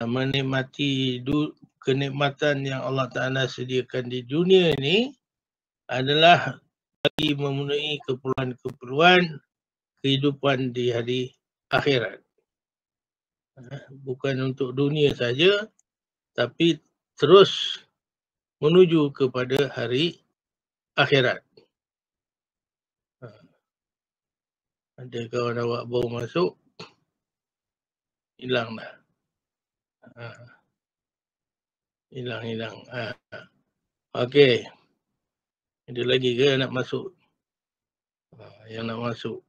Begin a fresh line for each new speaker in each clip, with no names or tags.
menikmati kenikmatan yang Allah Ta'ala sediakan di dunia ini adalah bagi memenuhi keperluan-keperluan kehidupan di hari akhirat. Bukan untuk dunia saja, tapi terus menuju kepada hari akhirat. Ada kawan awak baru masuk, hilang dah. Hilang. Okey. Ada lagi ke nak masuk? Yang nak masuk.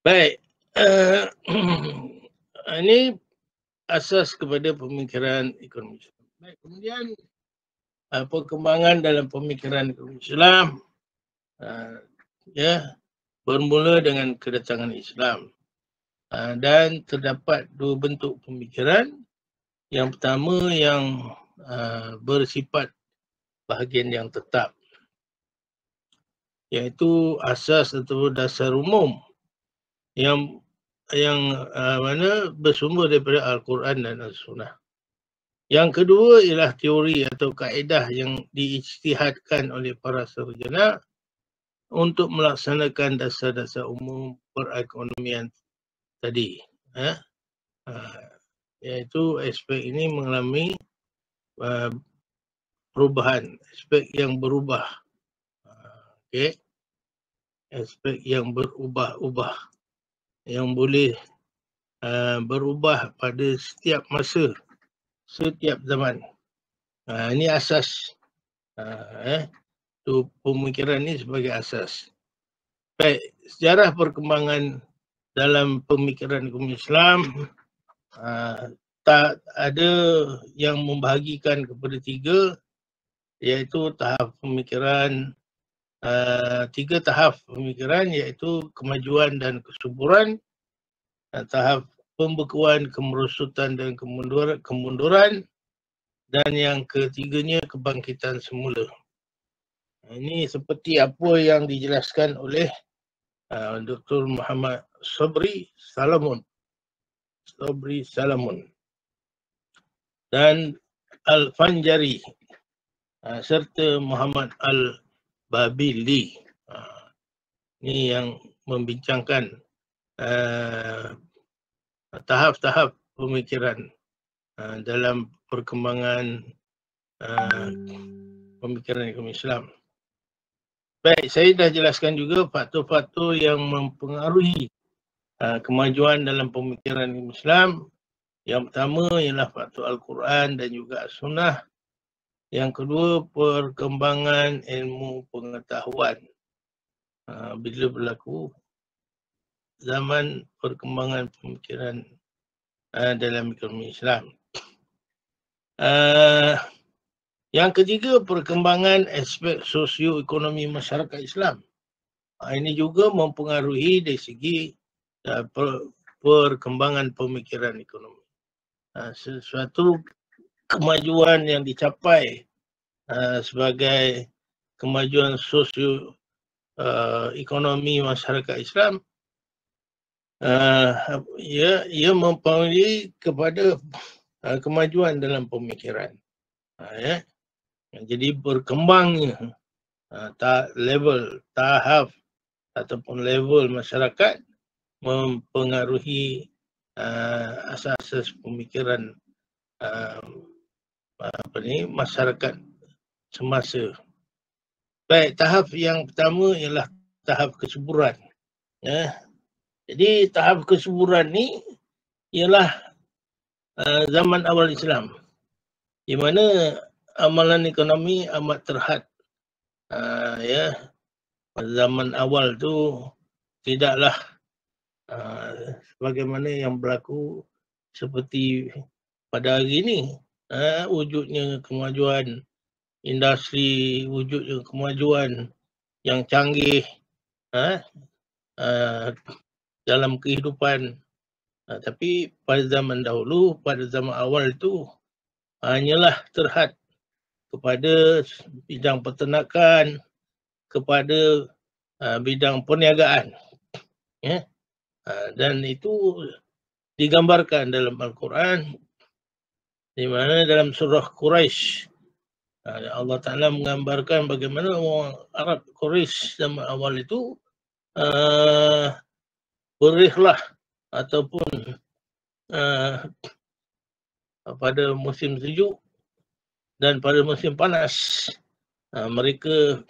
Baik. Ini asas kepada pemikiran ekonomi Islam. Baik, kemudian perkembangan dalam pemikiran ekonomi Islam bermula dengan kedatangan Islam. Dan terdapat dua bentuk pemikiran. Yang pertama yang bersifat bahagian yang tetap, iaitu asas atau dasar umum yang mana bersumber daripada Al-Quran dan As-Sunnah. Yang kedua ialah teori atau kaedah yang diijtihadkan oleh para sarjana untuk melaksanakan dasar-dasar umum perekonomian tadi. Iaitu aspek ini mengalami perubahan, aspek yang berubah. Okey. Aspek yang berubah-ubah, yang boleh berubah pada setiap masa, setiap zaman. Ini asas. Pemikiran ini sebagai asas. Baik, sejarah perkembangan dalam pemikiran ekonomi Islam tak ada yang membahagikan kepada tiga, iaitu tahap pemikiran, tiga tahap pemikiran, iaitu kemajuan dan kesuburan, tahap pembekuan, kemerosotan dan kemunduran, dan yang ketiganya kebangkitan semula. Ini seperti apa yang dijelaskan oleh Dr. Muhammad Sabri Salamun dan Al-Fanjari serta Muhammad Al-Babili. Ini yang membincangkan tahap-tahap pemikiran dalam perkembangan pemikiran ekonomi Islam. Baik, saya dah jelaskan juga faktor-faktor yang mempengaruhi kemajuan dalam pemikiran Islam. Yang pertama ialah faktor Al-Quran dan juga As-Sunnah. Yang kedua, perkembangan ilmu pengetahuan. Bila berlaku zaman perkembangan pemikiran dalam ekonomi Islam. Yang ketiga, perkembangan aspek sosioekonomi masyarakat Islam. Ini juga mempengaruhi dari segi perkembangan pemikiran ekonomi. Sesuatu kemajuan yang dicapai sebagai kemajuan sosioekonomi masyarakat Islam, ia mempengaruhi kepada kemajuan dalam pemikiran. Jadi berkembangnya tahap ataupun level masyarakat mempengaruhi asas-asas pemikiran masyarakat semasa. Baik, tahap yang pertama ialah tahap kesuburan. Jadi tahap kesuburan ni ialah zaman awal Islam, di mana amalan ekonomi amat terhad. Zaman awal tu tidaklah sebagaimana yang berlaku seperti pada hari ini. Wujudnya kemajuan industri, wujudnya kemajuan yang canggih dalam kehidupan. Tapi pada zaman dahulu, pada zaman awal itu hanyalah terhad kepada bidang peternakan, kepada bidang perniagaan. Dan itu digambarkan dalam Al-Quran, di mana dalam surah Quraisy Allah Ta'ala menggambarkan bagaimana orang Arab Quraisy zaman awal itu berihlah ataupun pada musim sejuk dan pada musim panas mereka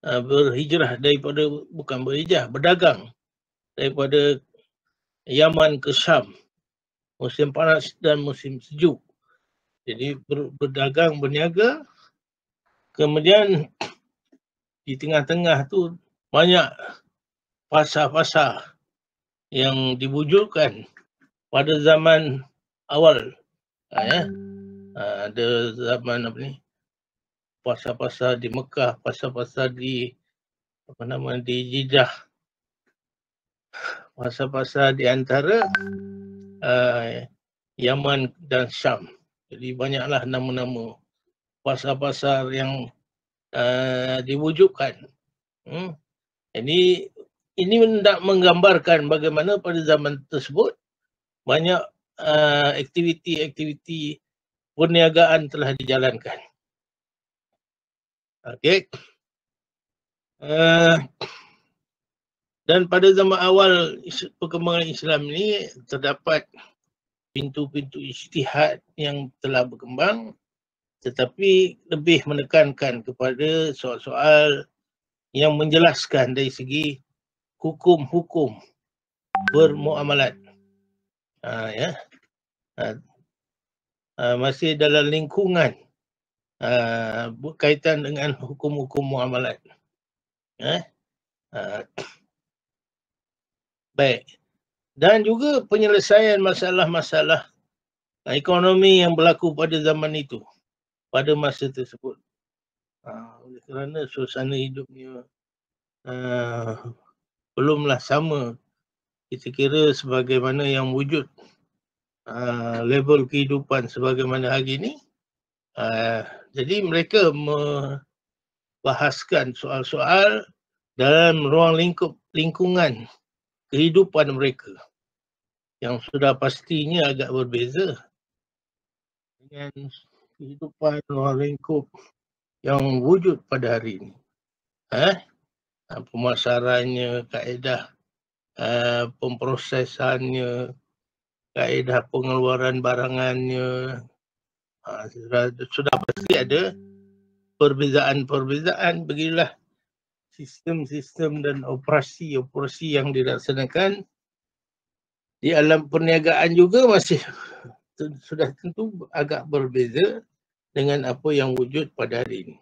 berhijrah daripada, bukan berhijrah, berdagang daripada Yaman ke Syam, musim panas dan musim sejuk. Jadi berdagang, berniaga. Kemudian di tengah-tengah tu banyak pasar-pasar yang diwujudkan pada zaman awal. Ada zaman pasar-pasar di Mekah, pasar-pasar di di Jeddah, pasar-pasar di antara Yaman dan Syam. Jadi banyaklah nama-nama pasar-pasar yang diwujudkan. Jadi ini hendak menggambarkan bagaimana pada zaman tersebut banyak aktiviti-aktiviti perniagaan telah dijalankan. Okey. Dan pada zaman awal perkembangan Islam ini terdapat pintu-pintu ijtihad yang telah berkembang, tetapi lebih menekankan kepada soal-soal yang menjelaskan dari segi hukum-hukum bermuamalat. Masih dalam lingkungan berkaitan dengan hukum-hukum muamalat. Baik. Dan juga penyelesaian masalah-masalah ekonomi yang berlaku pada zaman itu, pada masa tersebut. Kerana suasana hidupnya belumlah sama, kita kira sebagaimana yang wujud level kehidupan sebagaimana hari ini. Jadi mereka membahaskan soal-soal dalam ruang lingkungan kehidupan mereka yang sudah pastinya agak berbeza dengan kehidupan ruang lingkup yang wujud pada hari ini. Pemasarannya, kaedah pemprosesannya, kaedah pengeluaran barangannya, sudah pasti ada perbezaan-perbezaan. Beginilah sistem-sistem dan operasi-operasi yang dilaksanakan di alam perniagaan juga masih sudah tentu agak berbeza dengan apa yang wujud pada hari ini.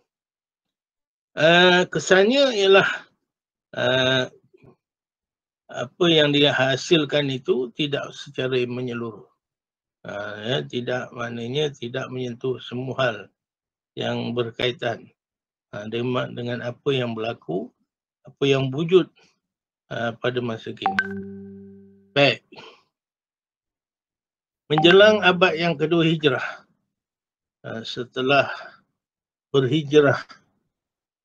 Kesannya ialah apa yang dihasilkan itu tidak secara menyeluruh. Tidak, maknanya tidak menyentuh semua hal yang berkaitan dengan apa yang berlaku, apa yang wujud pada masa kini. Baik. Menjelang abad yang kedua hijrah, setelah berhijrah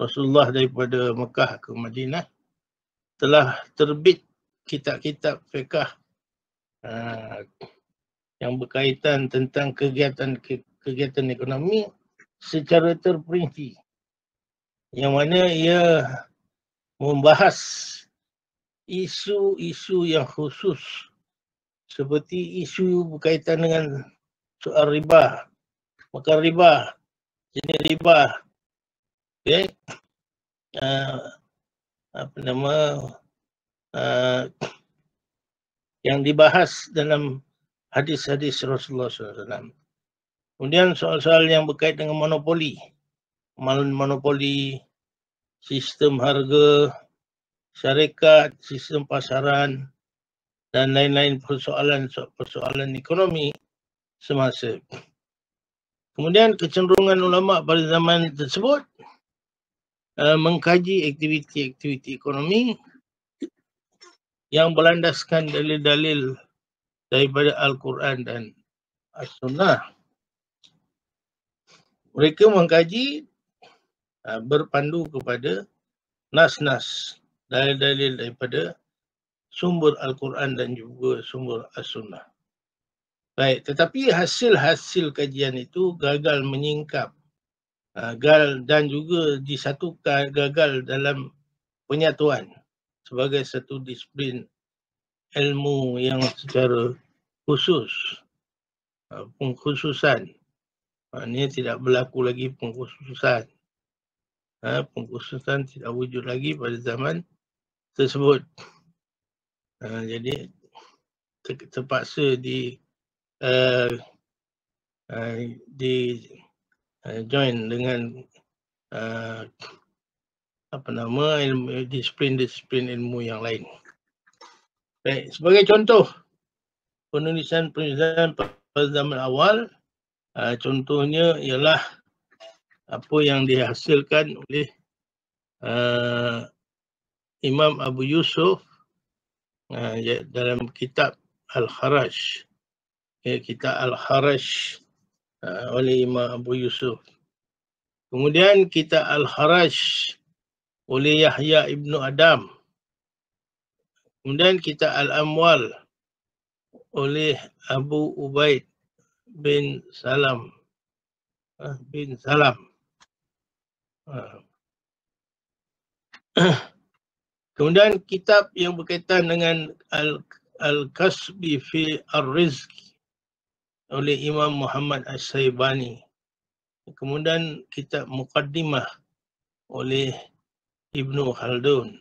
Rasulullah daripada Mekah ke Madinah, telah terbit kitab-kitab fiqh yang berkaitan tentang kegiatan ekonomi secara terperinci, yang mana ia membahas isu-isu yang khusus seperti isu berkaitan dengan soal riba, makan riba, jenis riba, yang dibahas dalam hadis-hadis Rasulullah SAW. Kemudian soal-soal yang berkaitan dengan monopoli, sistem harga, syarikat, sistem pasaran, dan lain-lain persoalan ekonomi semasa. Kemudian kecenderungan ulama pada zaman tersebut mengkaji aktiviti-aktiviti ekonomi yang berlandaskan dalil-dalil daripada Al-Quran dan As-Sunnah. Mereka mengkaji berpandu kepada nas-nas dalil-dalil daripada sumber Al-Quran dan juga sumber As-Sunnah. Baik, tetapi hasil-hasil kajian itu gagal menyingkap dan juga disatukan, gagal dalam penyatuan sebagai satu disiplin ilmu yang secara khusus, pengkhususan. Maknanya tidak berlaku lagi pengkhususan. Pengkhususan tidak wujud lagi pada zaman tersebut. Jadi terpaksa join dengan disiplin ilmu yang lain. Baik, sebagai contoh penulisan pada zaman awal, contohnya ialah apa yang dihasilkan oleh Imam Abu Yusuf dalam kitab Al-Kharaj. Kitab Al-Kharaj oleh Imam Abu Yusuf. Kemudian kitab Al-Kharaj oleh Yahya ibnu Adam. Kemudian kitab Al-Amwal oleh Abu Ubaid bin Salam. Kemudian kitab yang berkaitan dengan Al-Kasbi fi Ar-Rizq oleh Imam Muhammad As-Saibani. Kemudian kitab Muqaddimah oleh Ibnu Khaldun.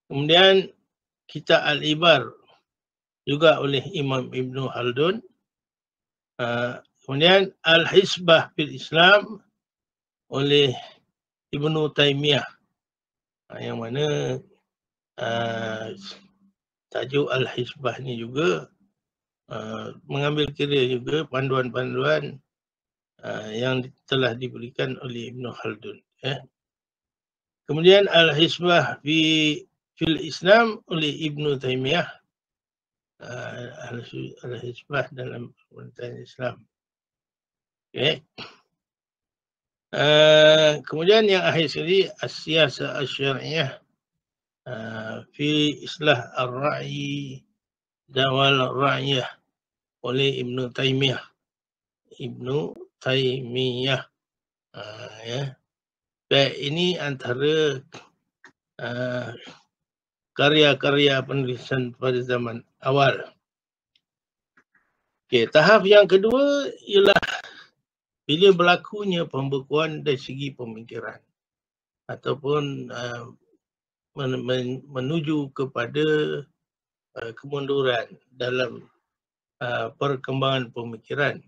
Kemudian kitab Al-Ibar juga oleh Imam Ibnu Khaldun. Kemudian Al-Hisbah fil Islam oleh Ibnu Taimiyah, yang mana tajuk Al-Hisbah ni juga mengambil kira juga panduan-panduan yang telah diberikan oleh Ibnu Khaldun. Kemudian Al-Hisbah fil Islam oleh Ibnu Taimiyah, Al-Hisbah dalam pemerintahan Islam. Kemudian yang akhir sekali As-Siyasah Asy-Syar'iyyah fi Islah Ar-Ra'yi wal Ra'iyah oleh Ibnu Taimiyah. Baik, ini antara karya-karya penulisan pada zaman awal. Tahap yang kedua ialah bila berlakunya pembekuan dari segi pemikiran ataupun menuju kepada kemunduran dalam perkembangan pemikiran.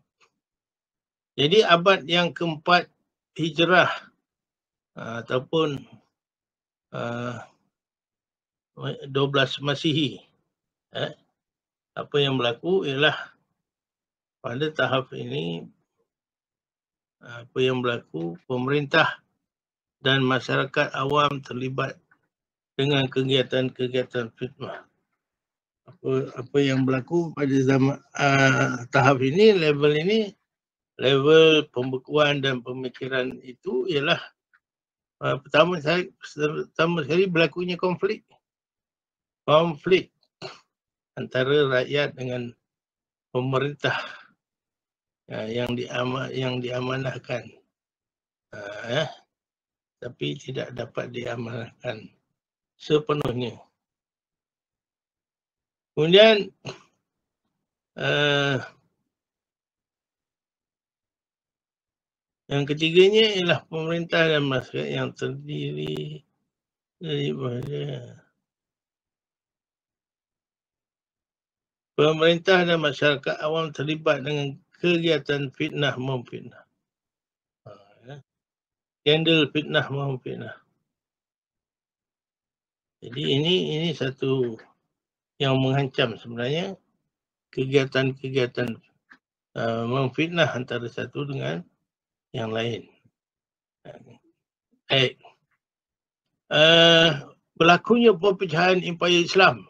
Jadi abad yang keempat Hijrah ataupun 12 Masihi, apa yang berlaku ialah pada tahap ini apa yang berlaku, pemerintah dan masyarakat awam terlibat dengan kegiatan-kegiatan fitnah. Apa yang berlaku pada zaman tahap ini, level pembekuan dan pemikiran itu ialah pertama sekali berlakunya konflik antara rakyat dengan pemerintah yang diamanahkan, tapi tidak dapat diamanahkan sepenuhnya. Kemudian yang ketiganya ialah pemerintah dan masyarakat yang terdiri daripada pemerintah dan masyarakat awam terlibat dengan kegiatan fitnah memfitnah. Skandal fitnah memfitnah. Jadi ini satu yang mengancam sebenarnya kegiatan-kegiatan memfitnah antara satu dengan yang lain. Berlakunya perpecahan Imperial Islam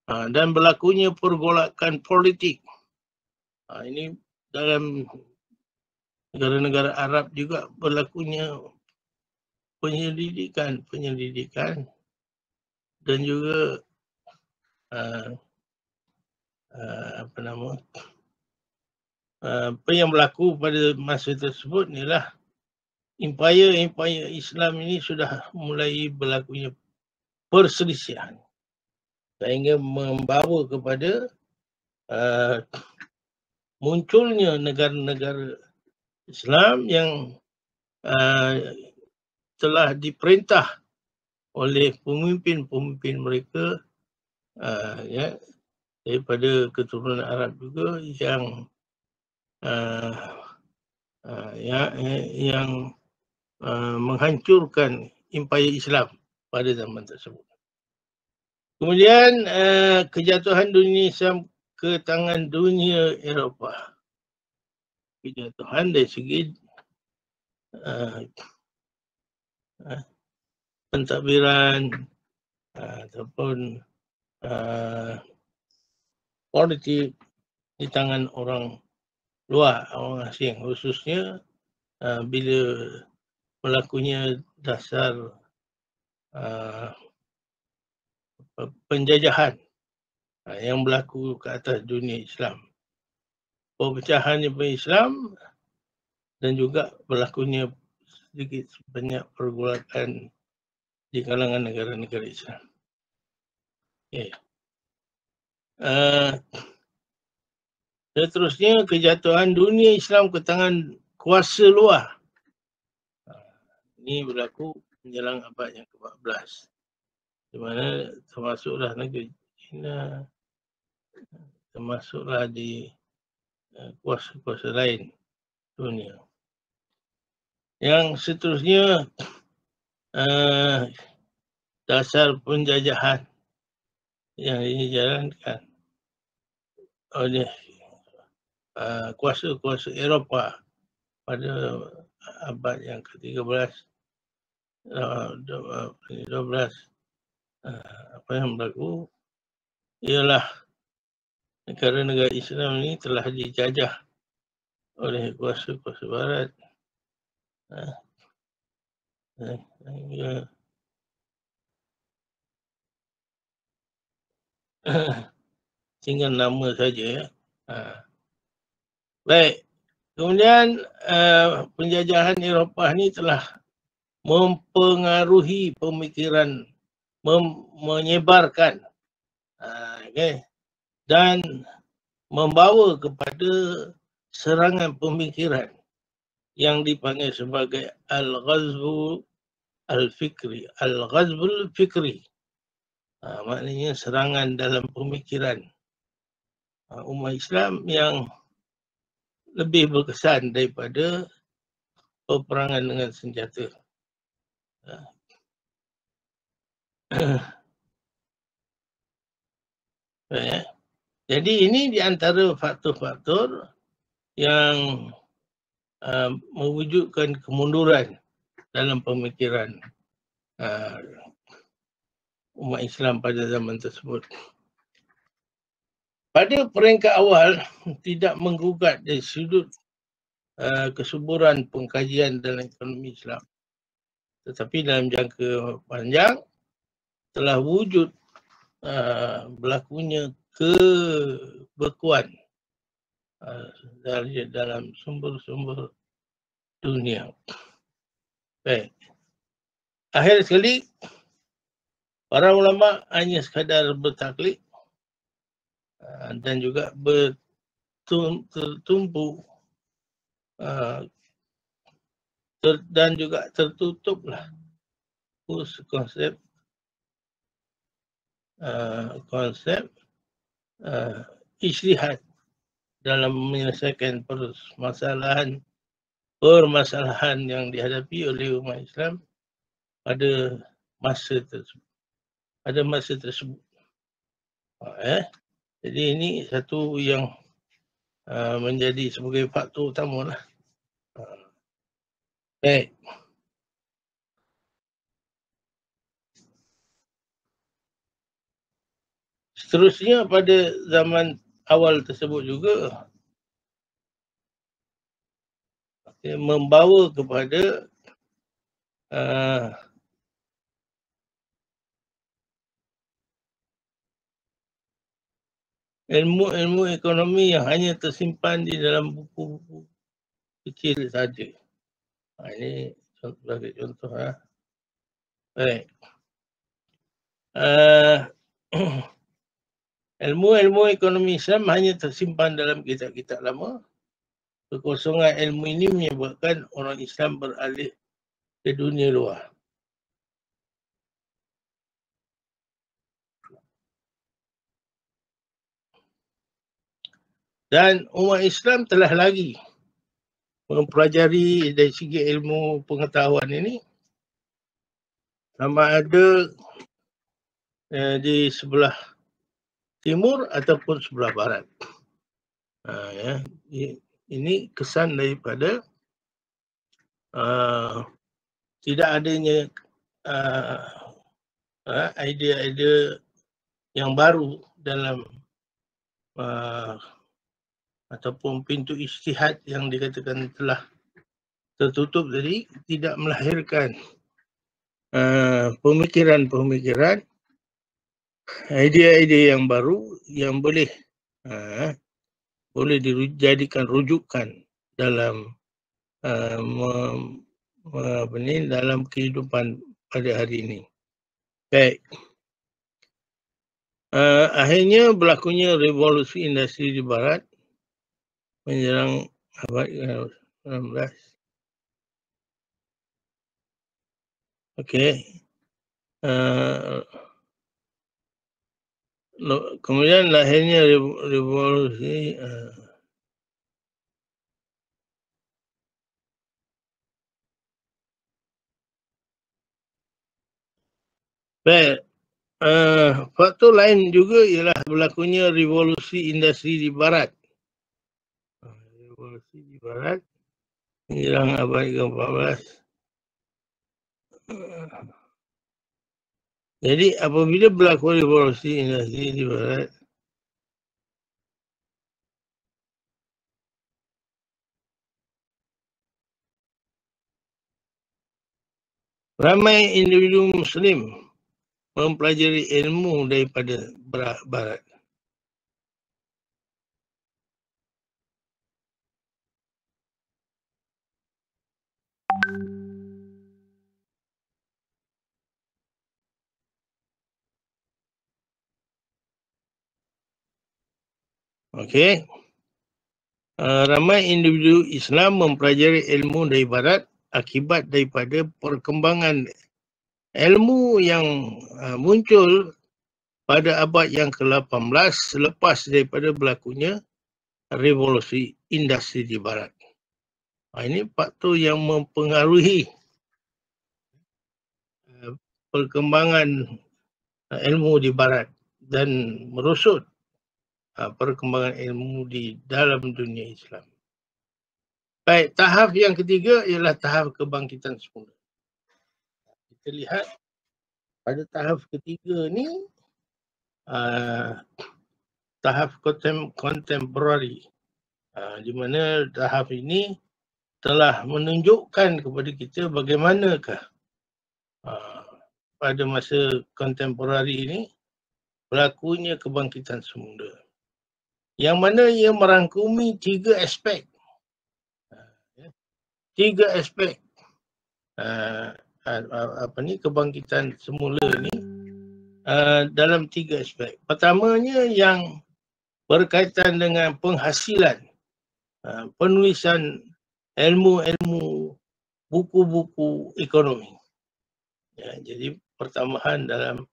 dan berlakunya pergolakan politik. Ini dalam negara-negara Arab juga berlakunya penyelidikan dan juga apa yang berlaku pada masa tersebut ialah empayar Islam ini sudah mulai berlakunya perselisihan sehingga membawa kepada munculnya negara-negara Islam yang telah diperintah oleh pemimpin-pemimpin mereka daripada keturunan Arab juga yang menghancurkan empayar Islam pada zaman tersebut. Kemudian kejatuhan dunia Islam ke tangan dunia Eropah. Kejatuhan dari segi pentadbiran ataupun politik di tangan orang luar, orang asing, khususnya bila berlakunya dasar penjajahan yang berlaku ke atas dunia Islam. Perpecahannya Islam dan juga berlakunya sedikit sebanyak pergolakan di kalangan negara-negara Islam. Okay. Seterusnya, kejatuhan dunia Islam ke tangan kuasa luar. Ini berlaku menjelang abad yang ke-14. Di mana termasuklah negeri China, termasuklah di kuasa-kuasa lain dunia. Yang seterusnya, dasar penjajahan yang dijalankan oleh kuasa-kuasa Eropah pada abad yang ke-13, 12, apa yang berlaku ialah negara-negara Islam ini telah dijajah oleh kuasa-kuasa Barat tinggal nama saja ya. Baik, kemudian penjajahan Eropah ini telah mempengaruhi pemikiran, menyebarkan dan membawa kepada serangan pemikiran yang dipanggil sebagai Al-Ghazwu Al-Fikri. Al-Ghazwul Fikri, maknanya serangan dalam pemikiran umat Islam yang lebih berkesan daripada peperangan dengan senjata. Jadi ini di antara faktor-faktor yang mewujudkan kemunduran dalam pemikiran umat Islam pada zaman tersebut. Pada peringkat awal tidak menggugat dari sudut kesuburan pengkajian dalam ekonomi Islam. Tetapi dalam jangka panjang telah wujud berlakunya kebekuan dari dalam sumber-sumber dunia. Baik. Akhir sekali, para ulama hanya sekadar bertaklid dan juga tertumpu dan juga tertutuplah konsep ijtihad dalam menyelesaikan permasalahan yang dihadapi oleh umat Islam pada masa tersebut. Jadi ini satu yang menjadi sebagai faktor utama lah. Baik. Seterusnya pada zaman awal tersebut juga, membawa kepada ilmu-ilmu ekonomi yang hanya tersimpan di dalam buku-buku kecil saja. Ini sebagai contoh. Baik. Ilmu-ilmu ekonomi Islam hanya tersimpan dalam kitab-kitab lama. Kekosongan ilmu ini menyebabkan orang Islam beralih ke dunia luar. Dan umat Islam telah lagi mempelajari dari segi ilmu pengetahuan ini sama ada di sebelah timur ataupun sebelah barat. Ini kesan daripada tidak adanya idea-idea yang baru dalam ataupun pintu ijtihad yang dikatakan telah tertutup tadi, tidak melahirkan pemikiran-pemikiran, idea-idea yang baru yang boleh dijadikan rujukan dalam dalam kehidupan pada hari ini. Baik. Akhirnya berlakunya revolusi industri di barat menjelang abad ke-19. Okey. Kemudian lahirnya revolusi baik. Faktor lain juga ialah berlakunya revolusi industri di barat. Revolusi di barat menjelang abad ke-14. Jadi apabila berlaku revolusi industri di barat, ramai individu Muslim mempelajari ilmu daripada barat. Okey. Ramai individu Islam mempelajari ilmu dari barat akibat daripada perkembangan ilmu yang muncul pada abad yang ke-18 selepas daripada berlakunya revolusi industri di barat. Ini faktor yang mempengaruhi perkembangan ilmu di barat dan merosot perkembangan ilmu di dalam dunia Islam. Baik, tahap yang ketiga ialah tahap kebangkitan semula. Kita lihat pada tahap ketiga ni tahap kontemporari, di mana tahap ini telah menunjukkan kepada kita bagaimanakah pada masa kontemporari ini berlakunya kebangkitan semula, yang mana ia merangkumi tiga aspek kebangkitan semula ni dalam tiga aspek. Pertamanya yang berkaitan dengan penghasilan, penulisan ilmu-ilmu, buku-buku ekonomi. Jadi pertambahan dalam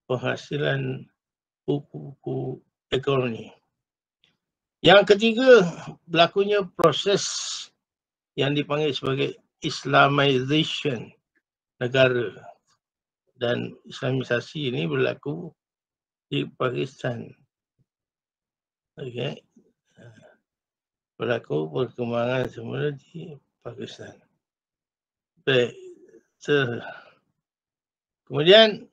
penghasilan buku-buku ekonomi. Yang ketiga, berlakunya proses yang dipanggil sebagai Islamization negara, dan Islamisasi ini berlaku di Pakistan. Okey. Berlaku perkembangan semula di Pakistan. Baik. Kemudian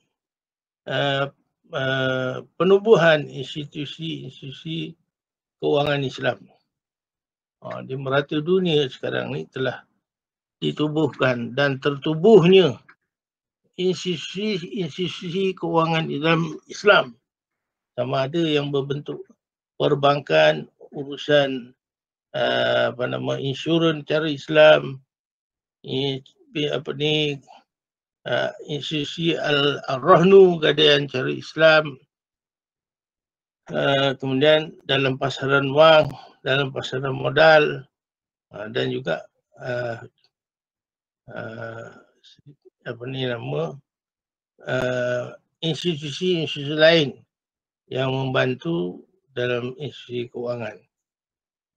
penubuhan institusi keuangan Islam. Di merata dunia sekarang ni telah ditubuhkan dan tertubuhnya institusi kewangan Islam, sama ada yang berbentuk perbankan, urusan insurans cara Islam, institusi Al-Rahnu gadaian cara Islam, kemudian dalam pasaran wang, dalam pasaran modal, dan juga institusi-institusi lain yang membantu dalam institusi kewangan.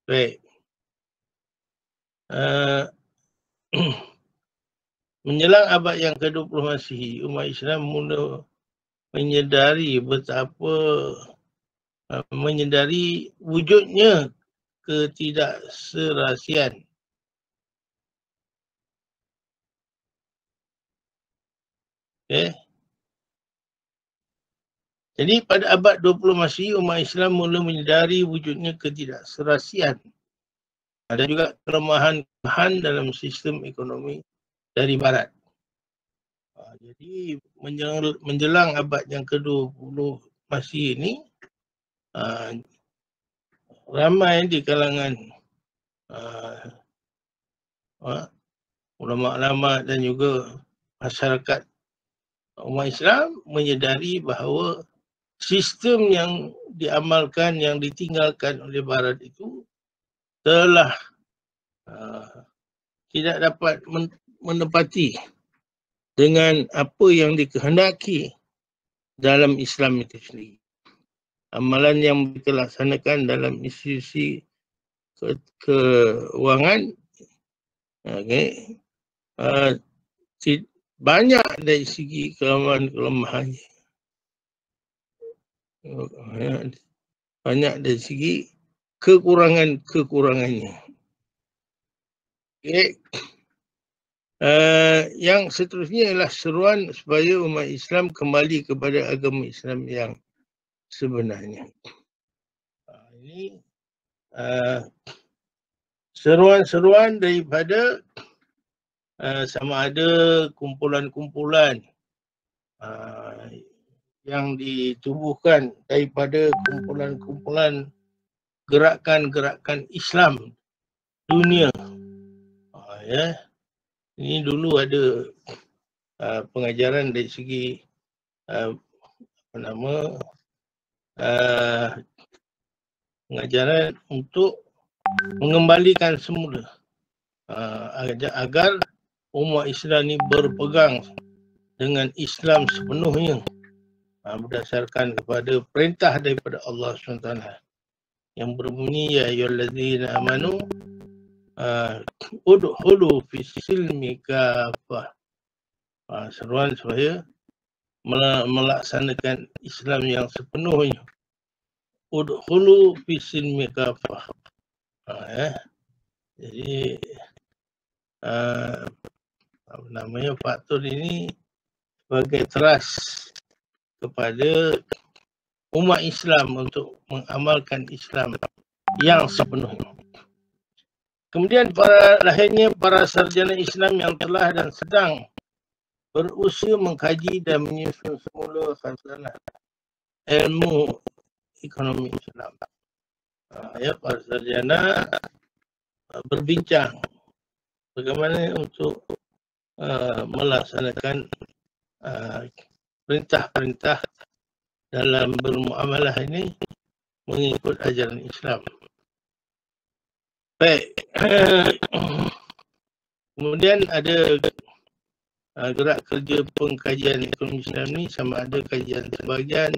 Baik. Menjelang abad yang ke-20 Masihi, umat Islam mula menyedari wujudnya ketidakserasian. Okay. Jadi pada abad 20 Masihi, umat Islam mula menyedari wujudnya ketidakserasian. Ada juga kelemahan dalam sistem ekonomi dari Barat. Jadi menjelang abad yang ke-20 Masihi ini, ramai di kalangan ulama-ulama dan juga masyarakat umat Islam menyedari bahawa sistem yang diamalkan, yang ditinggalkan oleh Barat itu telah tidak dapat menepati dengan apa yang dikehendaki dalam Islam itu sendiri. Amalan yang kita laksanakan dalam institusi keuangan, banyak dari segi kelemahan-kelemahannya. Banyak dari segi kekurangan-kekurangannya. Yang seterusnya ialah seruan supaya umat Islam kembali kepada agama Islam yang sebenarnya. Ini seruan-seruan daripada sama ada kumpulan-kumpulan yang ditubuhkan daripada kumpulan-kumpulan gerakan-gerakan Islam dunia. Ini dulu ada pengajaran dari segi pengajaran untuk mengembalikan semula agar umat Islam ini berpegang dengan Islam sepenuhnya berdasarkan kepada perintah daripada Allah SWT yang berbunyi ya ayyuhallazina amanu udkhulu fis silmi kafah. Seruan supaya melaksanakan Islam yang sepenuhnya. Udkhulu fis silmi kafah. Jadi faktor ini sebagai trust kepada umat Islam untuk mengamalkan Islam yang sepenuhnya. Kemudian lahirnya para sarjana Islam yang telah dan sedang berusaha mengkaji dan menyusun semula khazanah ilmu ekonomi Islam. Para sarjana berbincang bagaimana untuk melaksanakan perintah-perintah dalam bermuamalah ini mengikut ajaran Islam. Baik. Kemudian ada gerak kerja pengkajian ekonomi Islam ni, sama ada kajian sebahagian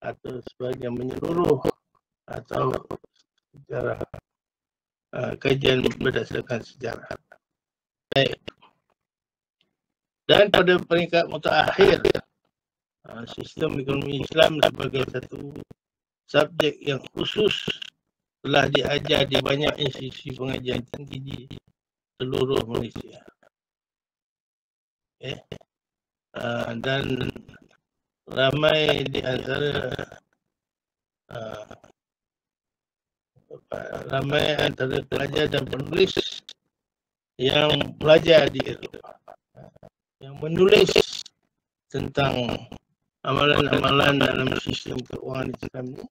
atau sebahagian menyeluruh atau sejarah, kajian berdasarkan sejarah. Baik. Dan pada peringkat mutakhir, sistem ekonomi Islam sebagai satu subjek yang khusus telah diajar di banyak institusi pengajian tinggi di seluruh Malaysia. Dan ramai di antara ramai antara pelajar dan penulis yang belajar di Eropah, yang menulis tentang amalan-amalan dalam sistem keuangan Islam ini,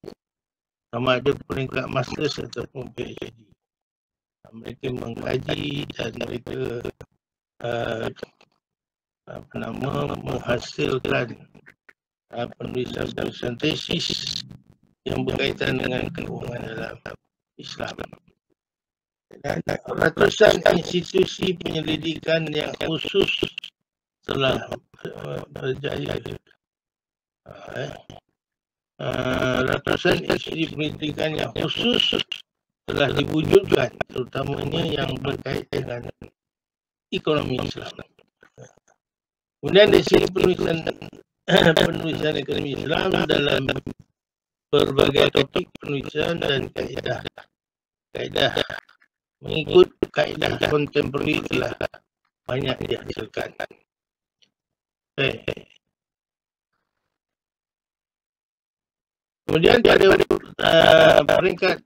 sama ada peringkat masters ataupun PhD. Mereka mengkaji dan mereka menghasilkan penulisan tesis yang berkaitan dengan keuangan dalam Islam. Dan ratusan institusi penyelidikan yang khusus telah berjaya. Ratusan institusi penyelidikan yang khusus telah diwujudkan, terutamanya yang berkaitan dengan ekonomi Islam. Kemudian dari segi penulisan ekonomi Islam dalam berbagai topik penulisan dan kaedah mengikut kaedah kontemporari telah banyak dihasilkan. Kemudian pada peringkat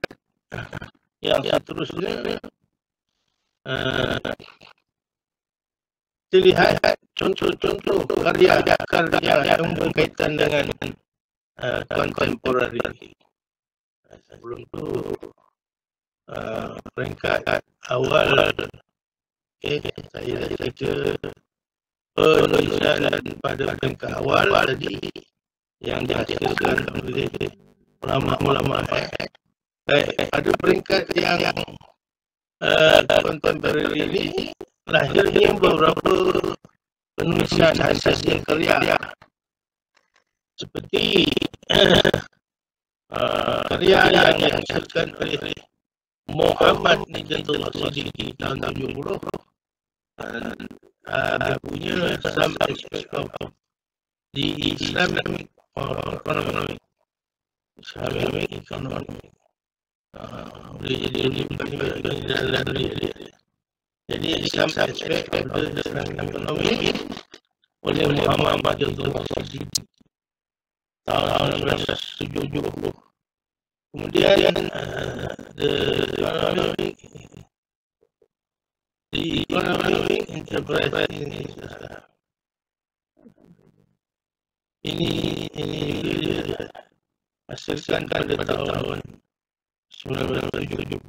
yang seterusnya, terlihat contoh-contoh karya yang berkaitan dengan kontemporari. Sebelum itu peringkat awal, saya dah baca penulisan pada peringkat awal tadi yang dihasilkan oleh ulama-ulama. Pada peringkat yang kontemporari ini lahirnya beberapa penulisan hasil karya seperti karya yang dihasilkan oleh Muhammad Nijatullah Siddiqi tahun 70, bukunya Some Aspects of the Islamic Economy. Boleh jadi jadi Some Aspects of the Islamic Economy oleh Muhammad Nijatullah Siddiqi tahun 1970. Kemudian the economic enterprise ini hasilkan pada tahun 1970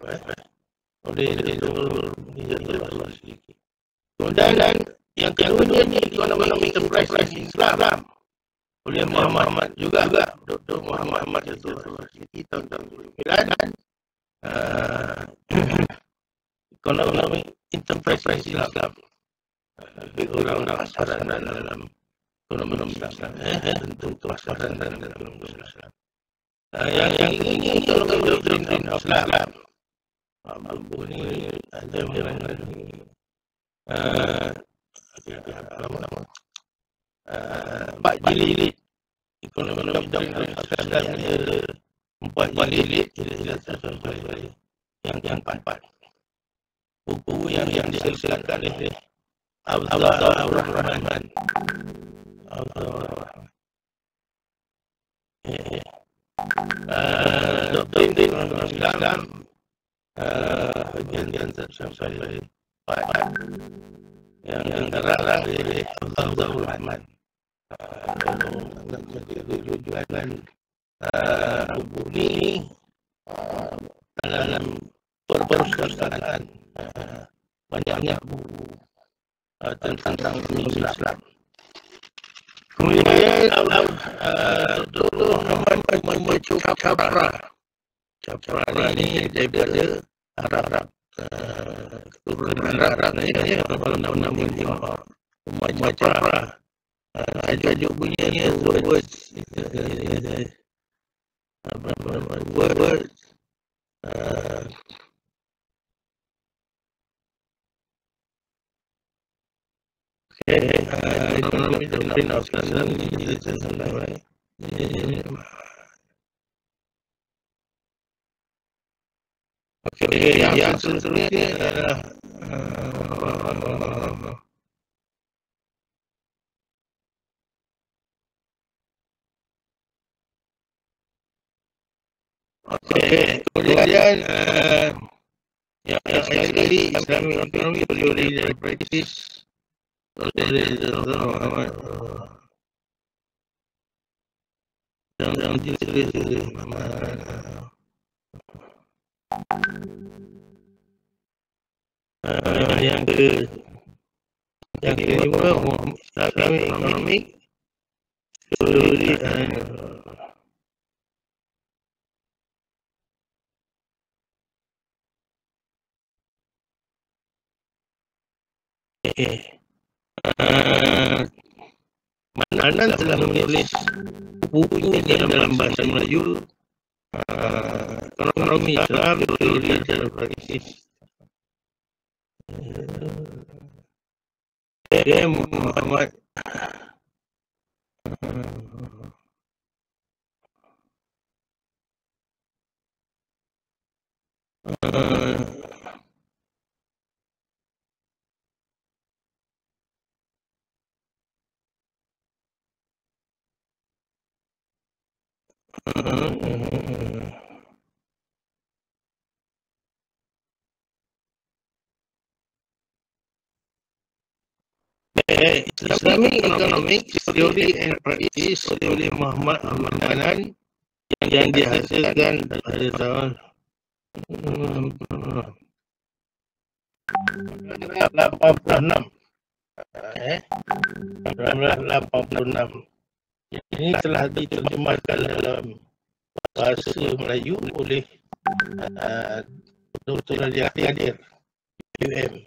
oleh Dr. Nijatullah Siddiqi. Kemudian yang keduanya di economic enterprise Islam oleh Muhammad juga Dr. Muhammad Nijatullah Siddiqi tahun 2009. Ekonomi enterprise Islam, lebih orang-orang pasaran dalam ekonomi Islam, tentu pasaran dalam ekonomi Islam. Yang ini kalau doktrin Islam, buku ini ada mengenai Pak Jilid, ekonomi doktrin Islam ada 4 jilid, yang keempat. Buku yang dihasilkan oleh Abdullah Rahman. Doktrin Islam bagian sampai yang terlarang oleh Abdullah Rahman. Tujuan buku ini dalam perpustakaan banyak buku tentang Islam. Kemudian dulu membaca Capra ini daripada Arab, keturunan Arab ini nama membaca Capra. Tajuk bunyinya words, ekonomi doktrin Islam ini tentang yang seterusnya adalah Okey, kemudian yang sekali Islamic economy teori dan praktis oleh Dr. Muhammad yang ditulis oleh yang kelima Islamic economic teori Manan telah menulis buku dalam bahasa Melayu ekonomi Islam teori dan praktis. Dia Muhammad Islamic Economics Theory and Practice oleh Muhammad Manan yang dihasilkan pada tahun 1986. 1986. Ini telah diterjemahkan dalam bahasa Melayu oleh Dr. Nadia Kadir, UM.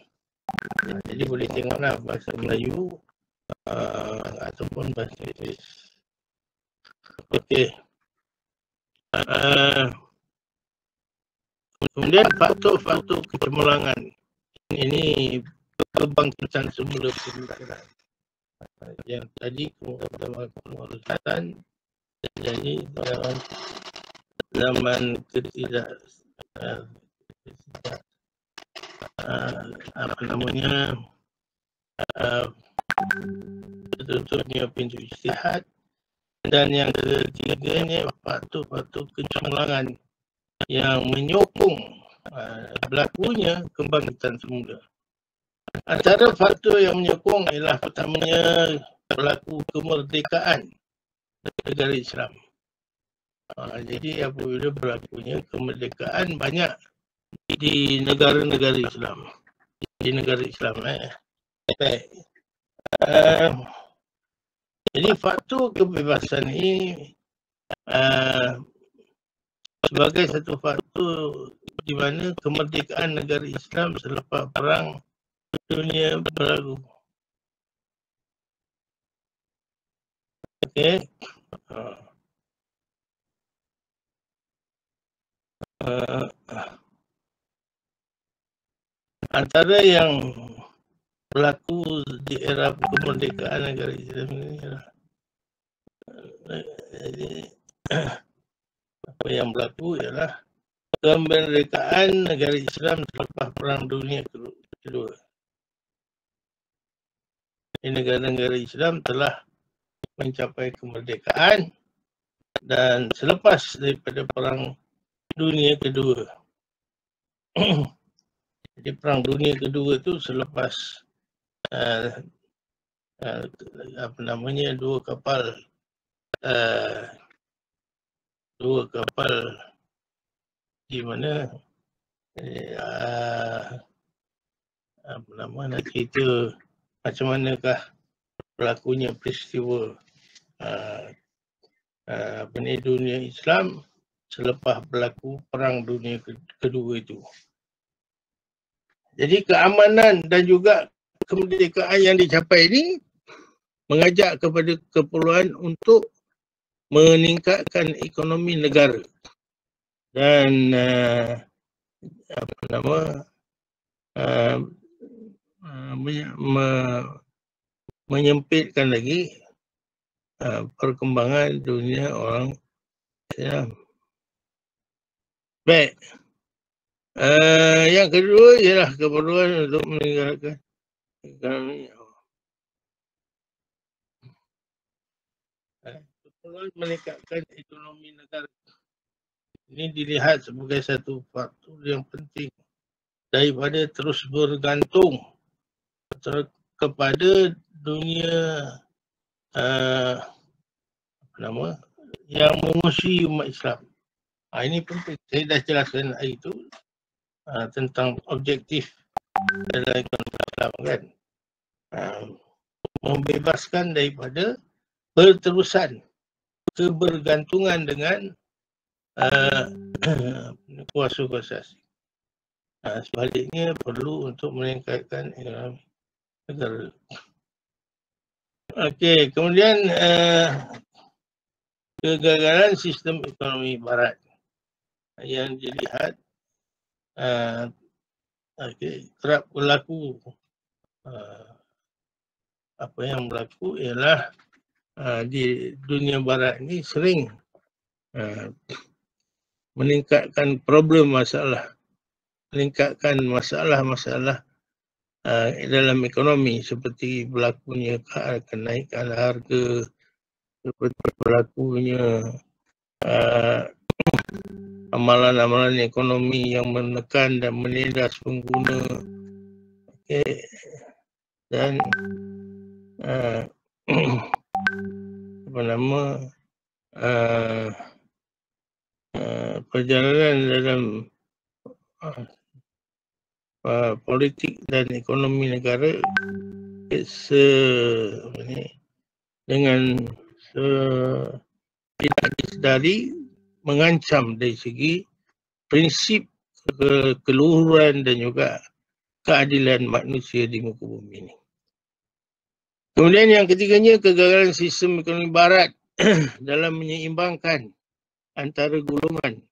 Jadi boleh tengoklah bahasa Melayu ataupun bahasa Inggeris. Okey. Kemudian faktor-faktor kecemerlangan. Ini kebangkitan semula pemikiran. Yang tadi kemerdekaan jadi dalam zaman tertutupnya pintu ijtihad, dan yang ketiganya faktor-faktor kecemerlangan yang menyokong berlakunya kebangkitan semula. Antara faktor yang menyokong ialah pertamanya berlaku kemerdekaan negara Islam. Jadi apabila berlakunya kemerdekaan banyak di negara-negara Islam. Di negara Islam. Baik. Jadi faktor kebebasan ini sebagai satu faktor di mana kemerdekaan negara Islam selepas perang dunia berlaku. Okey. Antara yang berlaku di era kemerdekaan negara Islam ini adalah apa yang berlaku ialah kemerdekaan negara Islam selepas Perang Dunia Kedua. Di negara-negara Islam telah mencapai kemerdekaan dan selepas daripada Perang Dunia Kedua. Jadi Perang Dunia Kedua itu selepas dua kapal di mana nak cerita macam manakah berlakunya peristiwa dunia Islam selepas berlaku Perang Dunia Kedua itu. Jadi keamanan dan juga kemerdekaan yang dicapai ini mengajak kepada keperluan untuk meningkatkan ekonomi negara dan menyempitkan lagi perkembangan dunia orang Islam. Baik. Yang kedua ialah keperluan untuk meningkatkan ekonomi. Keperluan meningkatkan ekonomi negara. Ini dilihat sebagai satu faktor yang penting daripada terus bergantung kepada dunia yang menguasai umat Islam. Ini penting. Saya dah jelaskan hari itu tentang objektif dalam ekonomi Islam kan. Membebaskan daripada berterusan kebergantungan dengan kuasa-kuasa asing. Sebaliknya perlu untuk meningkatkan ekonomi negara. Okey, kemudian kegagalan sistem ekonomi barat yang dilihat kerap berlaku. Apa yang berlaku ialah di dunia barat ini sering meningkatkan masalah dalam ekonomi seperti berlakunya kenaikan harga, seperti berlakunya amalan-amalan ekonomi yang menekan dan menindas pengguna. Dan perjalanan dalam politik dan ekonomi negara dengan tidak disedari mengancam dari segi prinsip keluhuran dan juga keadilan manusia di muka bumi ini. Kemudian yang ketiganya, kegagalan sistem ekonomi barat dalam menyeimbangkan antara golongan,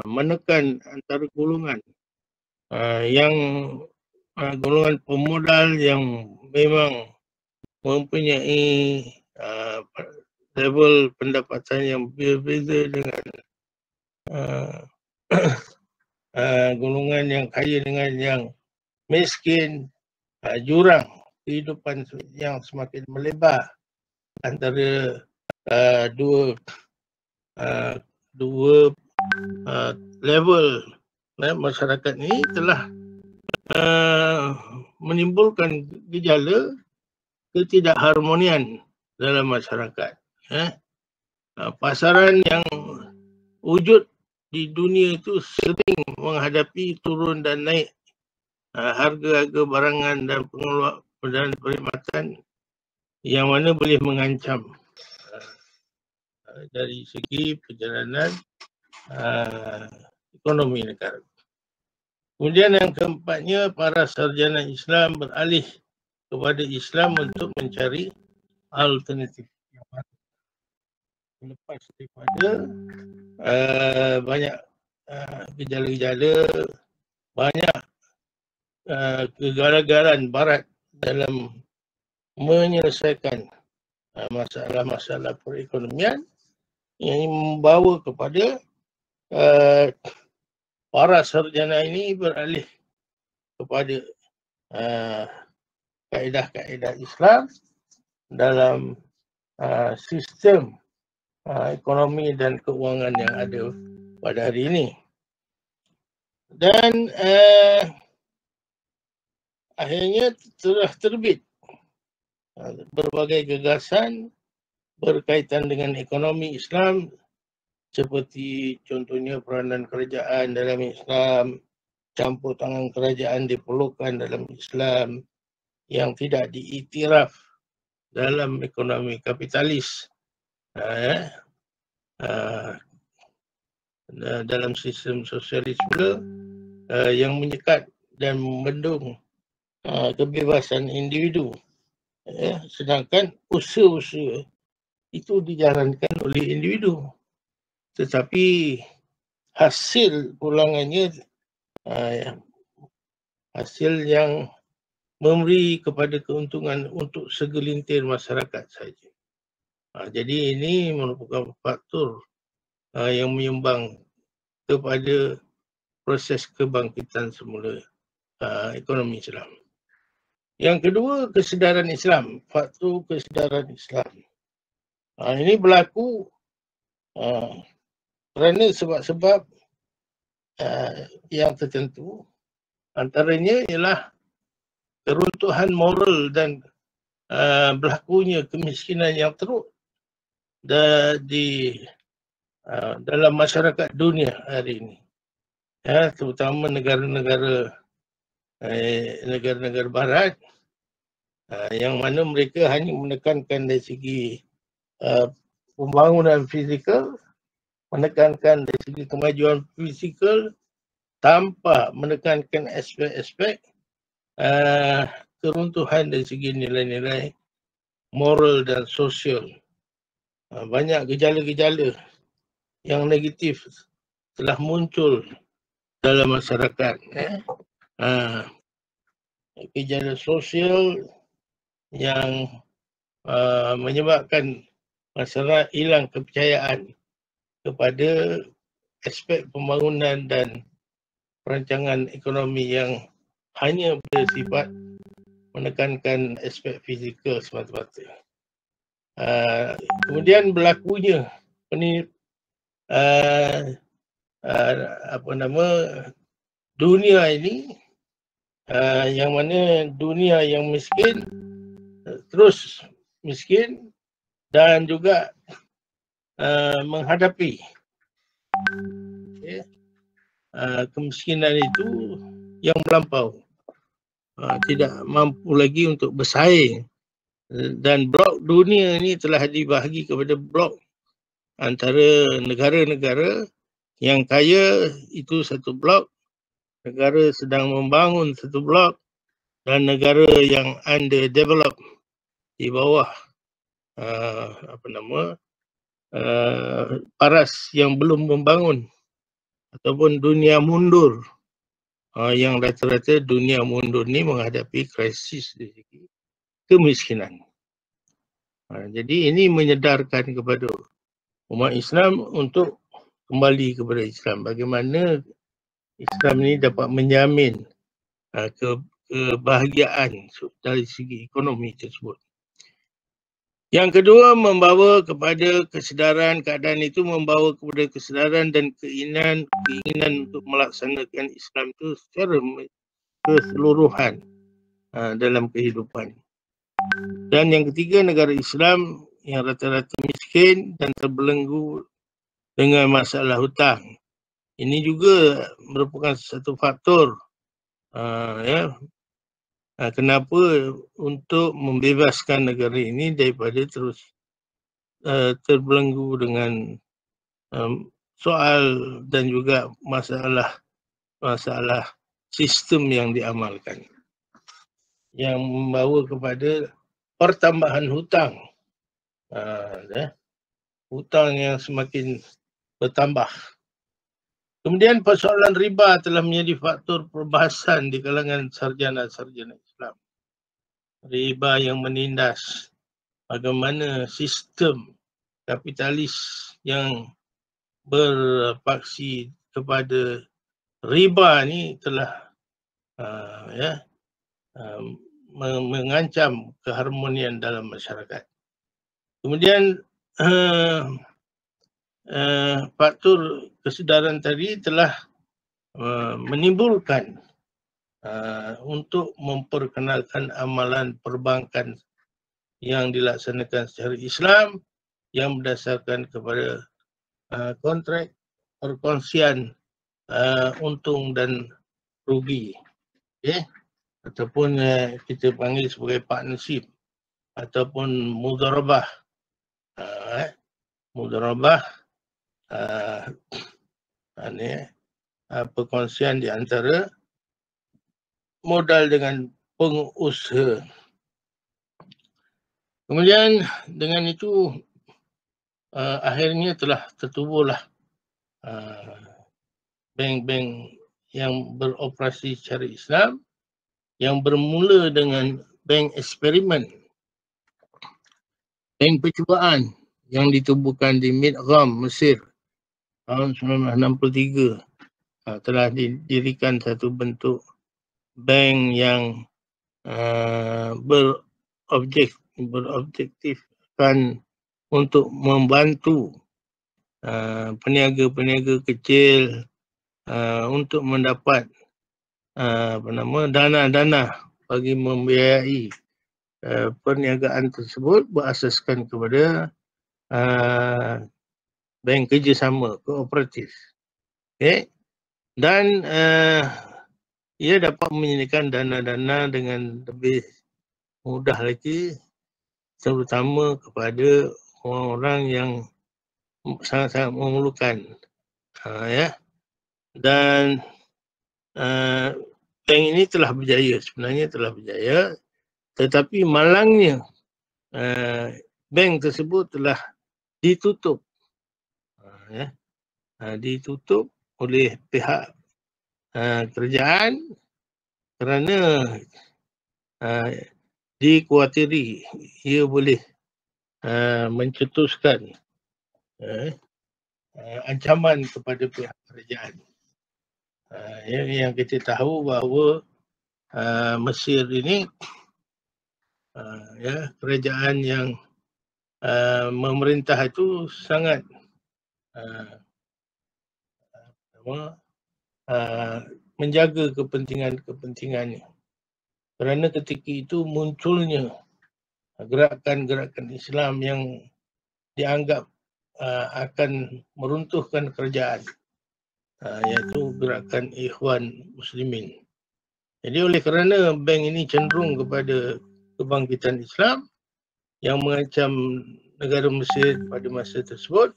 menekan antara golongan yang golongan pemodal yang memang mempunyai level pendapatan yang berbeza dengan golongan yang kaya dengan yang miskin, jurang kehidupan yang semakin melebar antara dua level masyarakat ini telah menimbulkan gejala ketidakharmonian dalam masyarakat. Pasaran yang wujud di dunia itu sering menghadapi turun dan naik harga-harga barangan dan pengeluaran dan perkhidmatan yang mana boleh mengancam dari segi perjalanan ekonomi negara. Kemudian yang keempatnya, para sarjana Islam beralih kepada Islam untuk mencari alternatif yang baru. Lepas daripada banyak gejala-gejala, banyak kegagalan barat dalam menyelesaikan masalah-masalah perekonomian yang membawa kepada para sarjana ini beralih kepada kaedah-kaedah Islam dalam sistem ekonomi dan keuangan yang ada pada hari ini. Dan akhirnya telah terbit berbagai gagasan berkaitan dengan ekonomi Islam, seperti contohnya peranan kerajaan dalam Islam, campur tangan kerajaan diperlukan dalam Islam yang tidak diiktiraf dalam ekonomi kapitalis. Dalam sistem sosialis pula yang menyekat dan membendung kebebasan individu, sedangkan usaha-usaha itu dijalankan oleh individu, tetapi hasil pulangannya hasil yang memberi kepada keuntungan untuk segelintir masyarakat saja. Jadi ini merupakan faktor yang menyumbang kepada proses kebangkitan semula ekonomi Islam. Yang kedua, kesedaran Islam, faktor kesedaran Islam. Ini berlaku kerana sebab-sebab yang tertentu. Antaranya ialah keruntuhan moral dan berlakunya kemiskinan yang teruk di dalam masyarakat dunia hari ini. Ya, terutama negara-negara barat yang mana mereka hanya menekankan dari segi pembangunan fizikal, menekankan dari segi kemajuan fizikal tanpa menekankan aspek-aspek keruntuhan dari segi nilai-nilai moral dan sosial. Banyak gejala-gejala yang negatif telah muncul dalam masyarakat. Gejala sosial yang menyebabkan masyarakat hilang kepercayaan kepada aspek pembangunan dan perancangan ekonomi yang hanya bersifat menekankan aspek fizikal semata-mata. Kemudian berlakunya dunia ini yang mana dunia yang miskin terus miskin dan juga menghadapi kemiskinan itu yang melampau, tidak mampu lagi untuk bersaing, dan blok dunia ini telah dibahagi kepada blok antara negara-negara yang kaya itu satu blok, negara sedang membangun satu blok, dan negara yang underdeveloped di bawah paras yang belum membangun ataupun dunia mundur, yang rata-rata dunia mundur ni menghadapi krisis dari segi kemiskinan. Jadi ini menyedarkan kepada umat Islam untuk kembali kepada Islam. Bagaimana Islam ini dapat menjamin kebahagiaan dari segi ekonomi tersebut. Yang kedua, membawa kepada kesedaran, keadaan itu membawa kepada kesedaran dan keinginan untuk melaksanakan Islam itu secara keseluruhan dalam kehidupan. Dan yang ketiga, negara Islam yang rata-rata miskin dan terbelenggu dengan masalah hutang. Ini juga merupakan satu faktor kenapa untuk membebaskan negara ini daripada terus terbelenggu dengan soal dan juga masalah sistem yang diamalkan yang membawa kepada pertambahan hutang, hutang yang semakin bertambah. Kemudian persoalan riba telah menjadi faktor perbahasan di kalangan sarjana-sarjana Islam. Riba yang menindas bagaimana sistem kapitalis yang berpaksi kepada riba ni telah mengancam keharmonian dalam masyarakat. Kemudian faktor kesedaran tadi telah menimbulkan untuk memperkenalkan amalan perbankan yang dilaksanakan secara Islam yang berdasarkan kepada kontrak perkongsian untung dan rugi, ataupun kita panggil sebagai partnership ataupun mudharabah. Mudharabah perkongsian di antara modal dengan pengusaha. Kemudian dengan itu akhirnya telah tertubuhlah bank-bank yang beroperasi secara Islam yang bermula dengan bank eksperimen, bank percubaan yang ditubuhkan di Midgham, Mesir tahun 1963. Telah didirikan satu bentuk bank yang berobjektifkan untuk membantu peniaga-peniaga kecil untuk mendapat dana-dana bagi membiayai perniagaan tersebut berasaskan kepada bank kerjasama kooperatif. Okay. Dan ia dapat menyediakan dana-dana dengan lebih mudah lagi, terutama kepada orang-orang yang sangat-sangat memerlukan. Ya. Dan bank ini telah berjaya, sebenarnya telah berjaya, tetapi malangnya bank tersebut telah ditutup. Ya. Ditutup oleh pihak kerajaan kerana dikuatiri ia boleh mencetuskan ancaman kepada pihak kerajaan. Yang kita tahu bahawa Mesir ini kerajaan yang memerintah itu sangat menjaga kepentingannya. Kerana ketika itu munculnya gerakan-gerakan Islam yang dianggap akan meruntuhkan kerajaan, iaitu gerakan Ikhwan Muslimin. Jadi oleh kerana bank ini cenderung kepada kebangkitan Islam yang mengancam negara Mesir pada masa tersebut,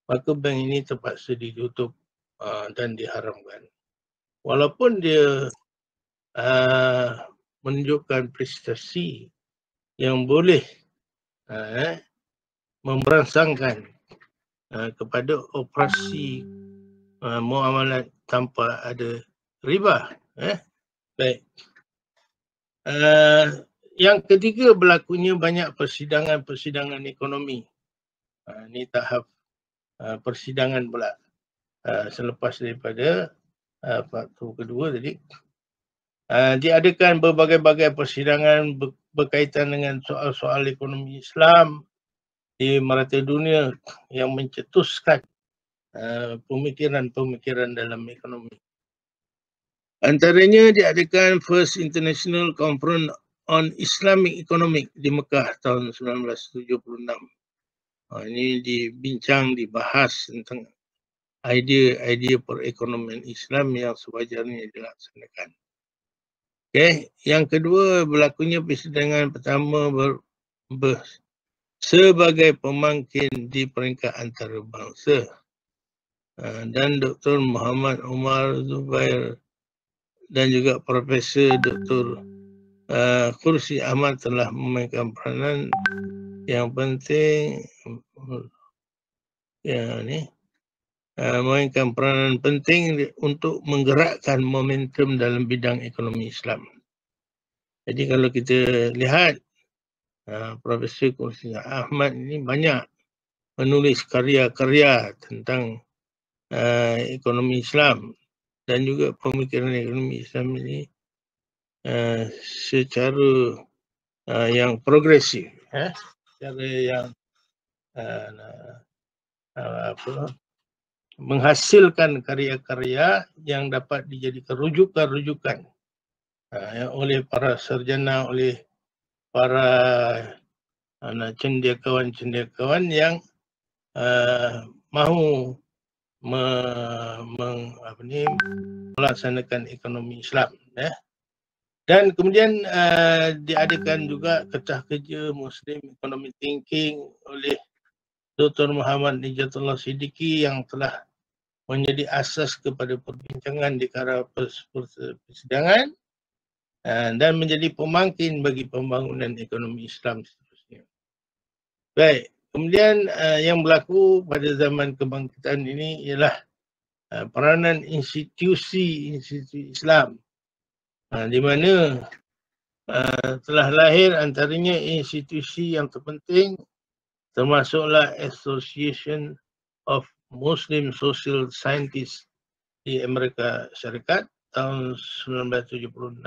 maka bank ini terpaksa ditutup dan diharamkan. Walaupun dia menunjukkan prestasi yang boleh memberangsangkan kepada operasi muamalat tanpa ada riba. Baik. Yang ketiga, berlakunya banyak persidangan ekonomi. Ini tahap persidangan pula selepas daripada faktor kedua tadi. Diadakan berbagai-bagai persidangan berkaitan dengan soal-soal ekonomi Islam di merata dunia yang mencetuskan pemikiran-pemikiran dalam ekonomi. Antaranya diadakan First International Conference on Islamic Economic di Mekah tahun 1976. Ini dibincang, dibahas tentang idea-idea perekonomian Islam yang sewajarnya dilaksanakan. Okay. Yang kedua, berlakunya persidangan pertama sebagai pemangkin di peringkat antarabangsa. Dan Dr. Muhammad Umar Zubair dan juga Profesor Dr. Khursi Ahmad telah memainkan peranan yang penting memainkan peranan penting untuk menggerakkan momentum dalam bidang ekonomi Islam. Jadi kalau kita lihat Profesor Khursi Ahmad ini banyak menulis karya-karya tentang ekonomi Islam dan juga pemikiran ekonomi Islam ini secara yang progresif, secara yang menghasilkan karya-karya yang dapat dijadikan rujukan-rujukan oleh para sarjana, oleh para cendekiawan-cendekiawan yang mahu melaksanakan ekonomi Islam. Dan kemudian diadakan juga kertas kerja Muslim Economic Thinking oleh Dr. Muhammad Nijatullah Siddiqui yang telah menjadi asas kepada perbincangan di kala persidangan dan menjadi pemangkin bagi pembangunan ekonomi Islam seterusnya. Baik, kemudian yang berlaku pada zaman kebangkitan ini ialah peranan institusi Islam di mana telah lahir antaranya institusi yang terpenting termasuklah Association of Muslim Social Scientists di Amerika Syarikat tahun 1972,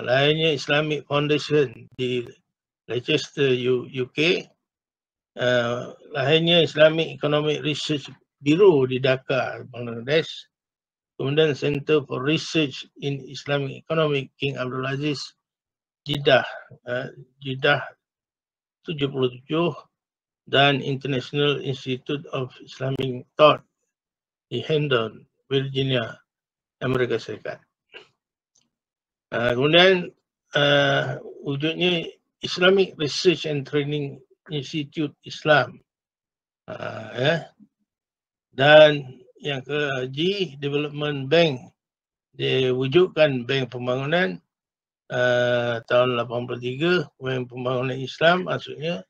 lainnya Islamic Foundation di Leicester, UK, lahirnya Islamic Economic Research Bureau di Dhaka, Bangladesh. Kemudian Center for Research in Islamic Economic King Abdul Aziz, Jeddah, Jeddah 77, dan International Institute of Islamic Thought di Hendon, Virginia, Amerika Serikat. Kemudian wujudnya Islamic Research and Training Institute Islam, dan yang ke G, Development Bank, diwujudkan Bank Pembangunan tahun 83, Bank Pembangunan Islam maksudnya.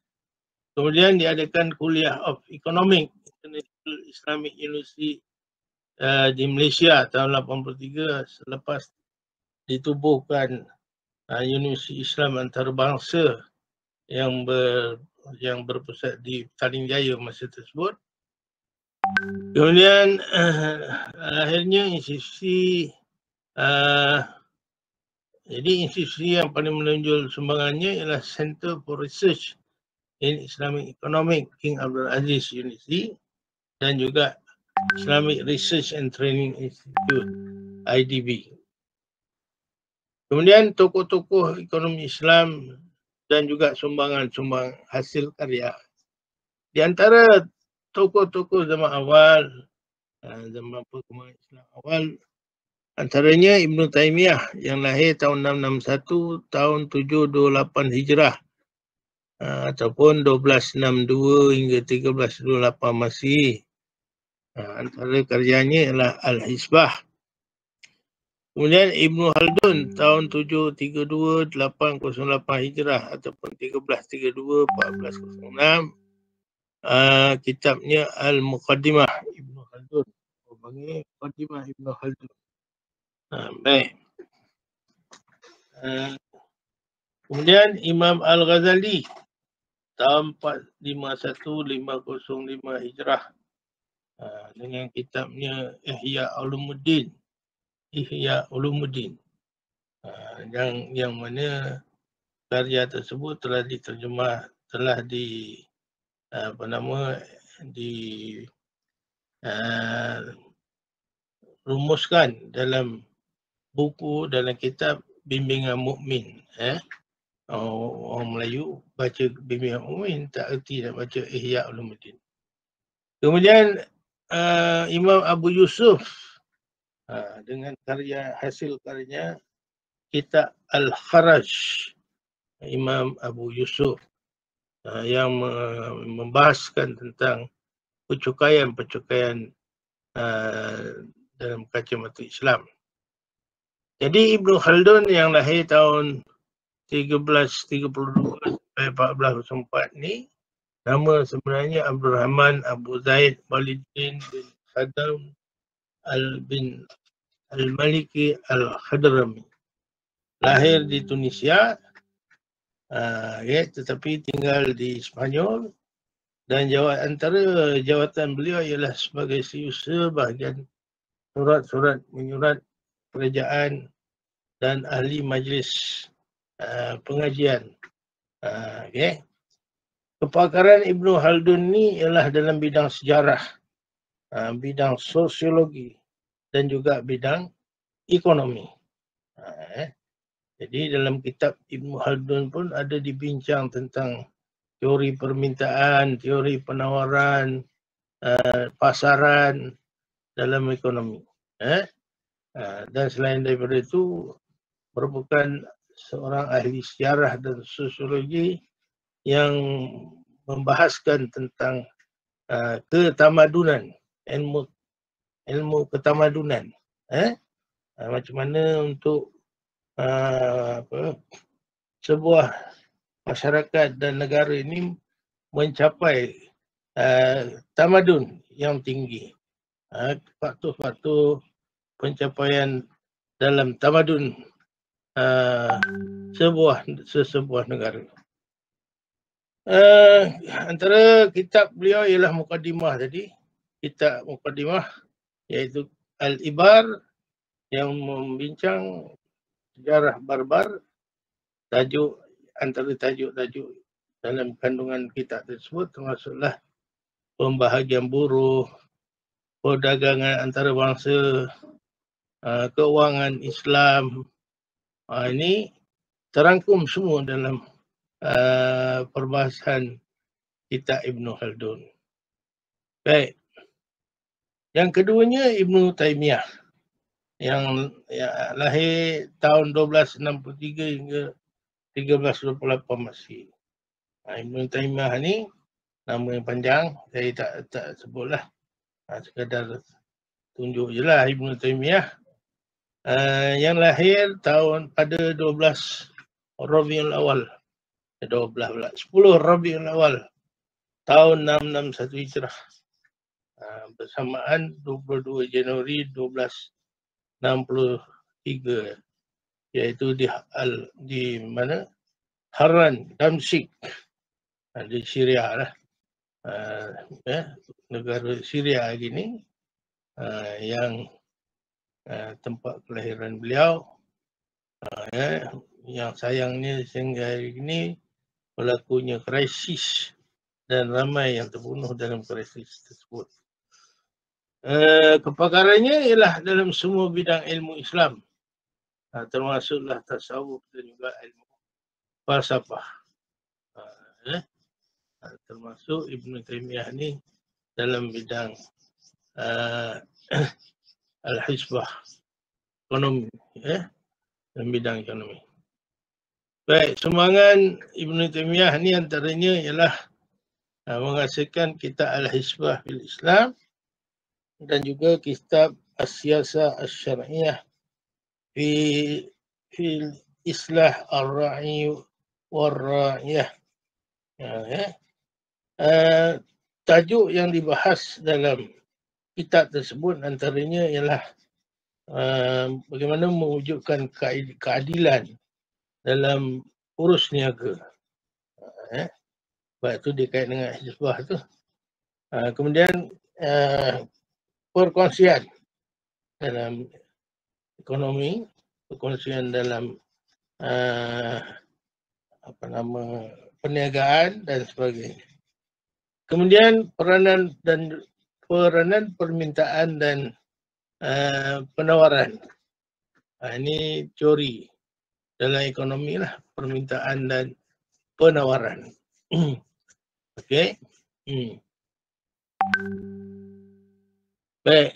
Kemudian diadakan Kuliah of Economic International Islamic University di Malaysia tahun 83 selepas ditubuhkan Universiti Islam Antarabangsa yang berpusat di Petaling Jaya masa tersebut. Kemudian akhirnya institusi yang paling menonjol sumbangannya ialah Center for Research in Islamic Economic King Abdul Aziz University dan juga Islamic Research and Training Institute IDB. Kemudian tokoh-tokoh ekonomi Islam dan juga sumbangan hasil karya. Di antara tokoh-tokoh zaman awal, zaman perkembangan Islam awal, antaranya Ibn Taymiyah yang lahir tahun 661, tahun 728 Hijrah ataupun 1262 hingga 1328 Masihi. Antara karyanya ialah Al-Hisbah. Kemudian Ibn Khaldun tahun 732 808 Hijrah ataupun 1332 1406. Kitabnya Al-Muqaddimah Ibn Khaldun. Panggil Muqaddimah Ibn Khaldun. Baik. Kemudian Imam Al-Ghazali tahun 451-505 Hijrah dengan kitabnya Ihya Ulumuddin. Yang mana karya tersebut telah diterjemah, telah rumuskan dalam buku, dalam kitab Bimbingan Mukmin. Orang Melayu baca Bimbingan Mukmin tak erti nak baca Ihya Ulumuddin. Kemudian Imam Abu Yusuf dengan hasil karyanya kitab Al-Kharaj, Imam Abu Yusuf yang membahaskan tentang percukaian dalam kacamata Islam. Jadi Ibn Khaldun yang lahir tahun 1332 sampai 1404 ni, nama sebenarnya Abdul Rahman Abu Zaid Waliddin bin Khadam bin Al-Maliki Al-Hadrami. Lahir di Tunisia, tetapi tinggal di Spanyol, dan antara jawatan beliau ialah sebagai setiausaha bahagian surat-surat menyurat kerajaan dan ahli majlis pengajian. Kepakaran Ibn Khaldun ni ialah dalam bidang sejarah, bidang sosiologi dan juga bidang ekonomi. Jadi dalam kitab Ibn Khaldun pun ada dibincang tentang teori permintaan, teori penawaran, pasaran dalam ekonomi. Dan selain daripada itu, merupakan seorang ahli sejarah dan sosiologi yang membahaskan tentang ketamadunan, ilmu ketamadunan. Macam mana untuk sebuah masyarakat dan negara ini mencapai tamadun yang tinggi. Faktor-faktor pencapaian dalam tamadun sebuah negara. Antara kitab beliau ialah Muqaddimah tadi. Kitab Muqaddimah iaitu Al-Ibar yang membincang sejarah barbar. Antara tajuk-tajuk dalam kandungan kitab tersebut termasuklah pembahagian buruh, perdagangan antarabangsa, keuangan Islam. Ini terangkum semua dalam perbahasan kitab Ibn Khaldun. Baik. Yang keduanya Ibn Taymiyah yang lahir tahun 1263 hingga 1328 Masih. Ibn Taymiyah ni nama yang panjang, saya tak sebutlah. Sekadar tunjuk je lah Ibn Taymiyah. Yang lahir pada 12 Rabiul Awal. 12 pula. 10 Rabiul Awal. Tahun 661 Hijrah. Bersamaan 22 Januari 1263. Iaitu di mana? Harran, Damsyik. Di Syria lah. Negara Syria gini. Yang tempat kelahiran beliau. Yang sayangnya sehingga hari ini berlakunya krisis dan ramai yang terbunuh dalam krisis tersebut. Kepakarannya ialah dalam semua bidang ilmu Islam, termasuklah tasawuf dan juga ilmu falsafah. Termasuk Ibn Taymiyah ni dalam bidang al-hisbah, ekonomi, dalam bidang ekonomi. Baik, sumbangan Ibn Taymiyah ni antaranya ialah menghasilkan kitab Al-Hisbah fil Islam dan juga kitab As-Siyasah Asy-Syar'iyyah fil Islah Ar-Ra'i war-Ra'iyah. Tajuk yang dibahas dalam kitab tersebut antaranya ialah bagaimana mewujudkan keadilan dalam urus niaga. Sebab itu dikait dengan hisbah tu. Kemudian perkongsian dalam ekonomi, perkongsian dalam perniagaan dan sebagainya. Kemudian peranan permintaan dan penawaran. Ini teori dalam ekonomi lah, permintaan dan penawaran. Okey. Baik.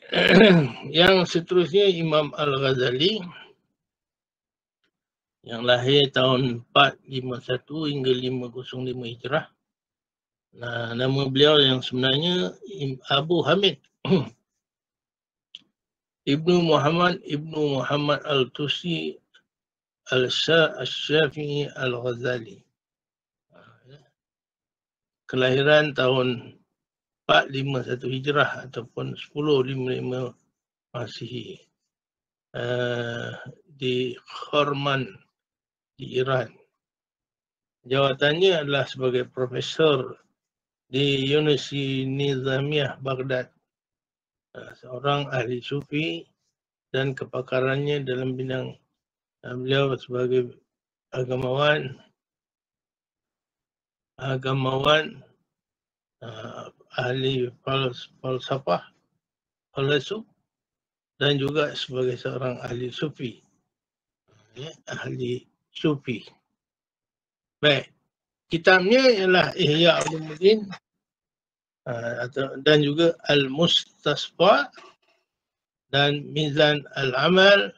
Yang seterusnya Imam Al-Ghazali yang lahir tahun 451 hingga 505 Hijrah. Nama beliau yang sebenarnya Abu Hamid Ibnu Muhammad Al-Tusi Al-Syafi'i Al-Ghazali. Kelahiran tahun 451 Hijrah ataupun 1055 Masihi di Khorman di Iran. Jawatannya adalah sebagai profesor di Universiti Nizamiyah Baghdad. Seorang ahli sufi dan kepakarannya dalam bidang beliau sebagai agamawan, ahli falsafah, filsuf dan juga sebagai seorang ahli sufi. Ahli sufi. Baik. Kitabnya ialah Ihya Ulumuddin dan juga Al-Mustasfa dan Mizan Al-Amal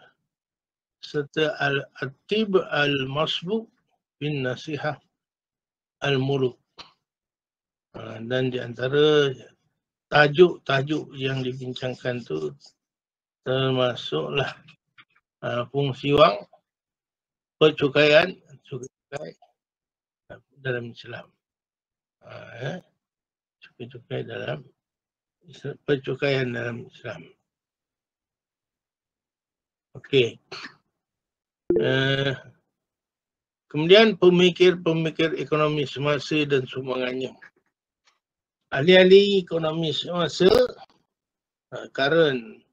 serta Al-Atib Al-Masbuk bin Nasihah Al-Muluk. Dan di antara tajuk-tajuk yang dibincangkan tu termasuklah fungsi wang, percukaian dalam Islam. Percukaian dalam Islam. Okey. Kemudian pemikir-pemikir ekonomi semasa dan sumbangannya. Ahli-ahli ekonomi semasa, the current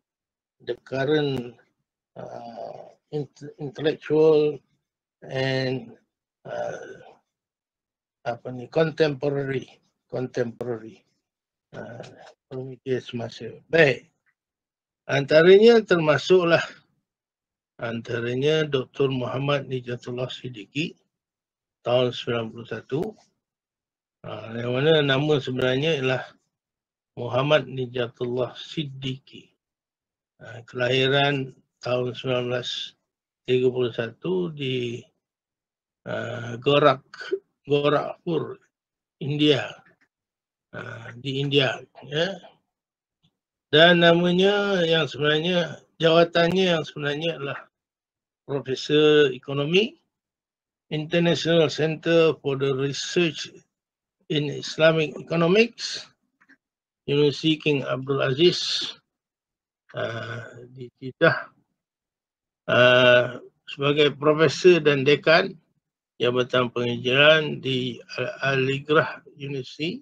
intellectual and contemporary pemikir semasa. Baik. Antaranya Dr. Muhammad Nijatullah Siddiqui tahun 91. Yang mana nama sebenarnya ialah Muhammad Nijatullah Siddiqui. Kelahiran tahun 1931 di Gorakhpur, India. Di India. Ya. Dan namanya yang sebenarnya, jawatannya yang sebenarnya adalah Profesor Ekonomi, International Center for the Research in Islamic Economics, University King Abdul Aziz di Jeddah, sebagai profesor dan dekan Jabatan Pengajaran di Al-Igrah University,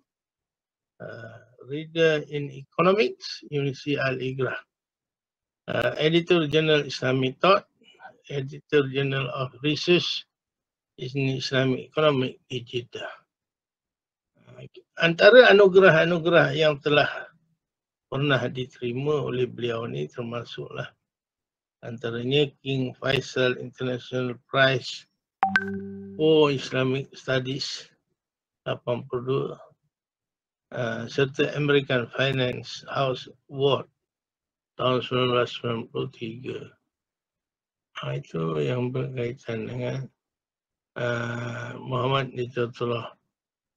Reader in Economics, University Al-Igrah, Editor General Islamic Thought, Editor General of Research in Islamic Economics di Jeddah. Antara anugerah-anugerah yang telah pernah diterima oleh beliau ni termasuklah antaranya King Faisal International Prize for Islamic Studies 82, serta American Finance House Award tahun 1993. Itu yang berkaitan dengan Muhammad Nijatullah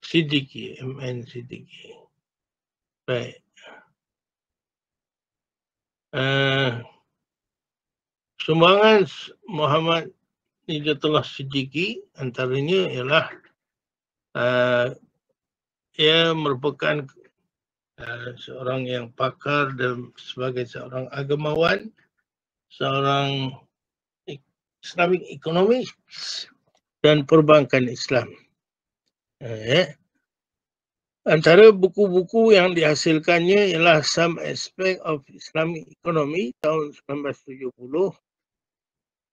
Siddiqui, MN Siddiqui. Baik. Sumbangan Muhammad Nijatullah Siddiqui antaranya ialah ia merupakan seorang yang pakar dan sebagai seorang agamawan, seorang Islamic Economics dan perbankan Islam. Antara buku-buku yang dihasilkannya ialah Some Aspect of Islamic Economy tahun 1970,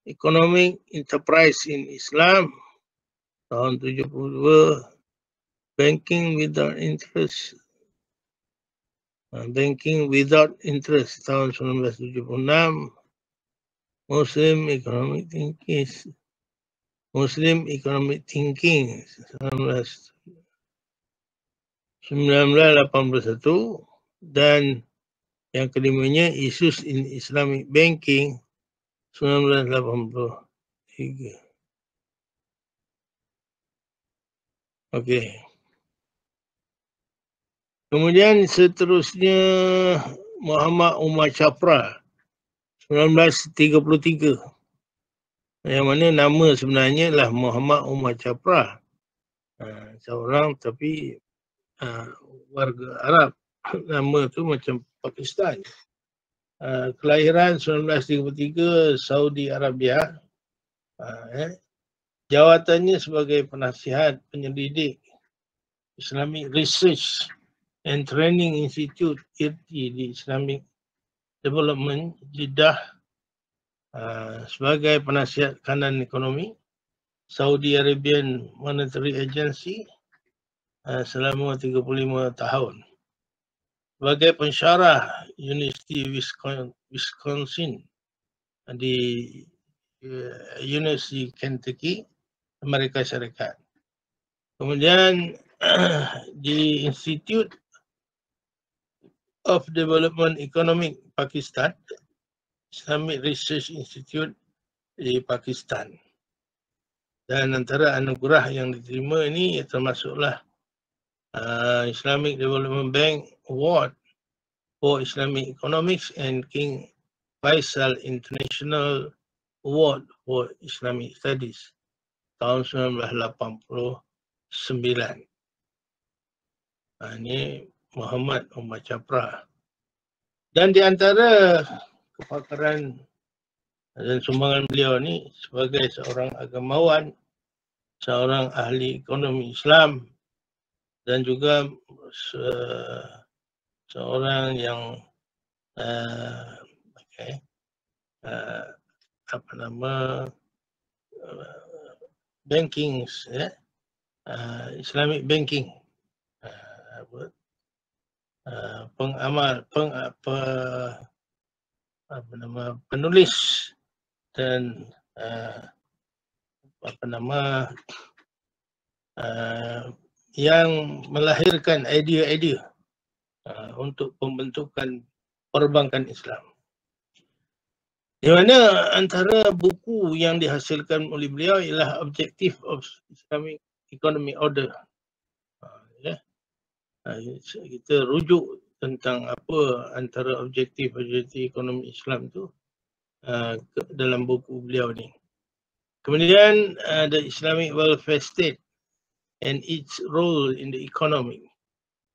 Economic Enterprise in Islam tahun 72, Banking Without Interest tahun 1976, Muslim Economic Thinking 1981, dan yang kelimanya Issues in Islamic Banking 1983. Okey. Kemudian seterusnya Muhammad Umar Chapra 1933. Yang mana nama sebenarnya adalah Muhammad Umar Chapra. Seorang tapi warga Arab. Nama tu macam Pakistan. Kelahiran 1933 Saudi Arabia. Jawatannya sebagai penasihat penyelidik Islamic Research and Training Institute IRTI di Islamic Development Jeddah, sebagai penasihat kanan ekonomi Saudi Arabian Monetary Agency selama 35 tahun. Sebagai pensyarah University Wisconsin di University Kentucky, Amerika Syarikat. Kemudian di Institute of Development Economic Pakistan, Islamic Research Institute di Pakistan. Dan antara anugerah yang diterima ini termasuklah Islamic Development Bank Award for Islamic Economics and King Faisal International Award for Islamic Studies tahun 1989. Ini Muhammad Umar Chapra. Dan di antara kepakaran dan sumbangan beliau ni sebagai seorang agamawan, seorang ahli ekonomi Islam, dan juga seorang yang banking, Islamic banking, penulis dan yang melahirkan idea-idea untuk pembentukan perbankan Islam. Di mana antara buku yang dihasilkan oleh beliau ialah Objective of Islamic Economic Order. Kita rujuk tentang apa antara objektif ekonomi Islam tu dalam buku beliau ni. Kemudian The Islamic Welfare State and its role in the economy,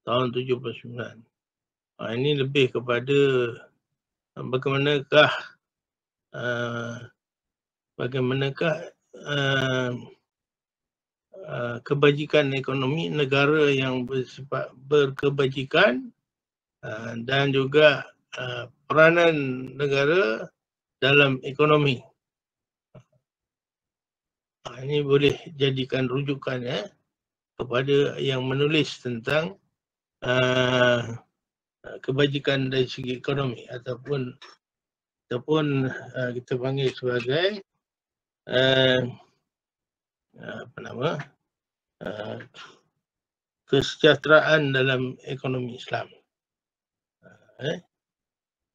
tahun 79. Ini lebih kepada bagaimanakah kebajikan ekonomi negara yang bersifat berkebajikan dan juga peranan negara dalam ekonomi. Ini boleh jadikan rujukan kepada yang menulis tentang kebajikan dari segi ekonomi ataupun kita panggil sebagai kesejahteraan dalam ekonomi Islam.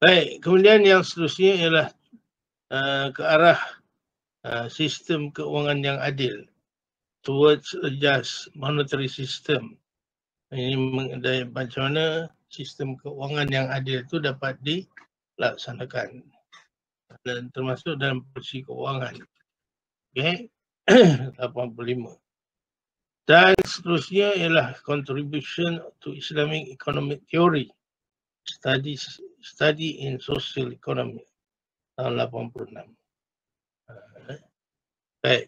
Baik, kemudian yang seterusnya ialah ke arah sistem keuangan yang adil, towards a just monetary system. Ini mengenai macam mana sistem keuangan yang adil itu dapat dilaksanakan dan termasuk dalam polisi keuangan. Okay. 85. Dan seterusnya ialah Contribution to Islamic Economic Theory, Study in Social Economy, tahun 86. Baik.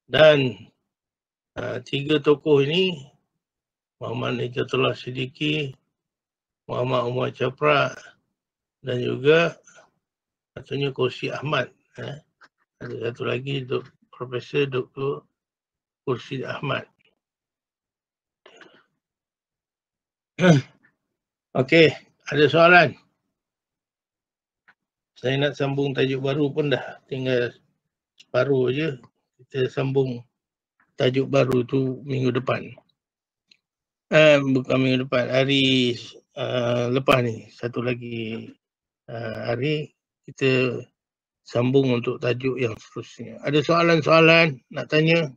Dan tiga tokoh ini, Muhammad Najatullah Siddiqui, Muhammad Umar Chapra dan juga katanya Kursi Ahmad. Ada satu lagi Profesor Dr. Kursi Ahmad. Okey, ada soalan? Saya nak sambung tajuk baru pun dah tinggal separuh je. Kita sambung tajuk baru tu minggu depan. Bukan minggu depan, hari lepas ni. Satu lagi hari kita sambung untuk tajuk yang seterusnya. Ada soalan-soalan nak tanya?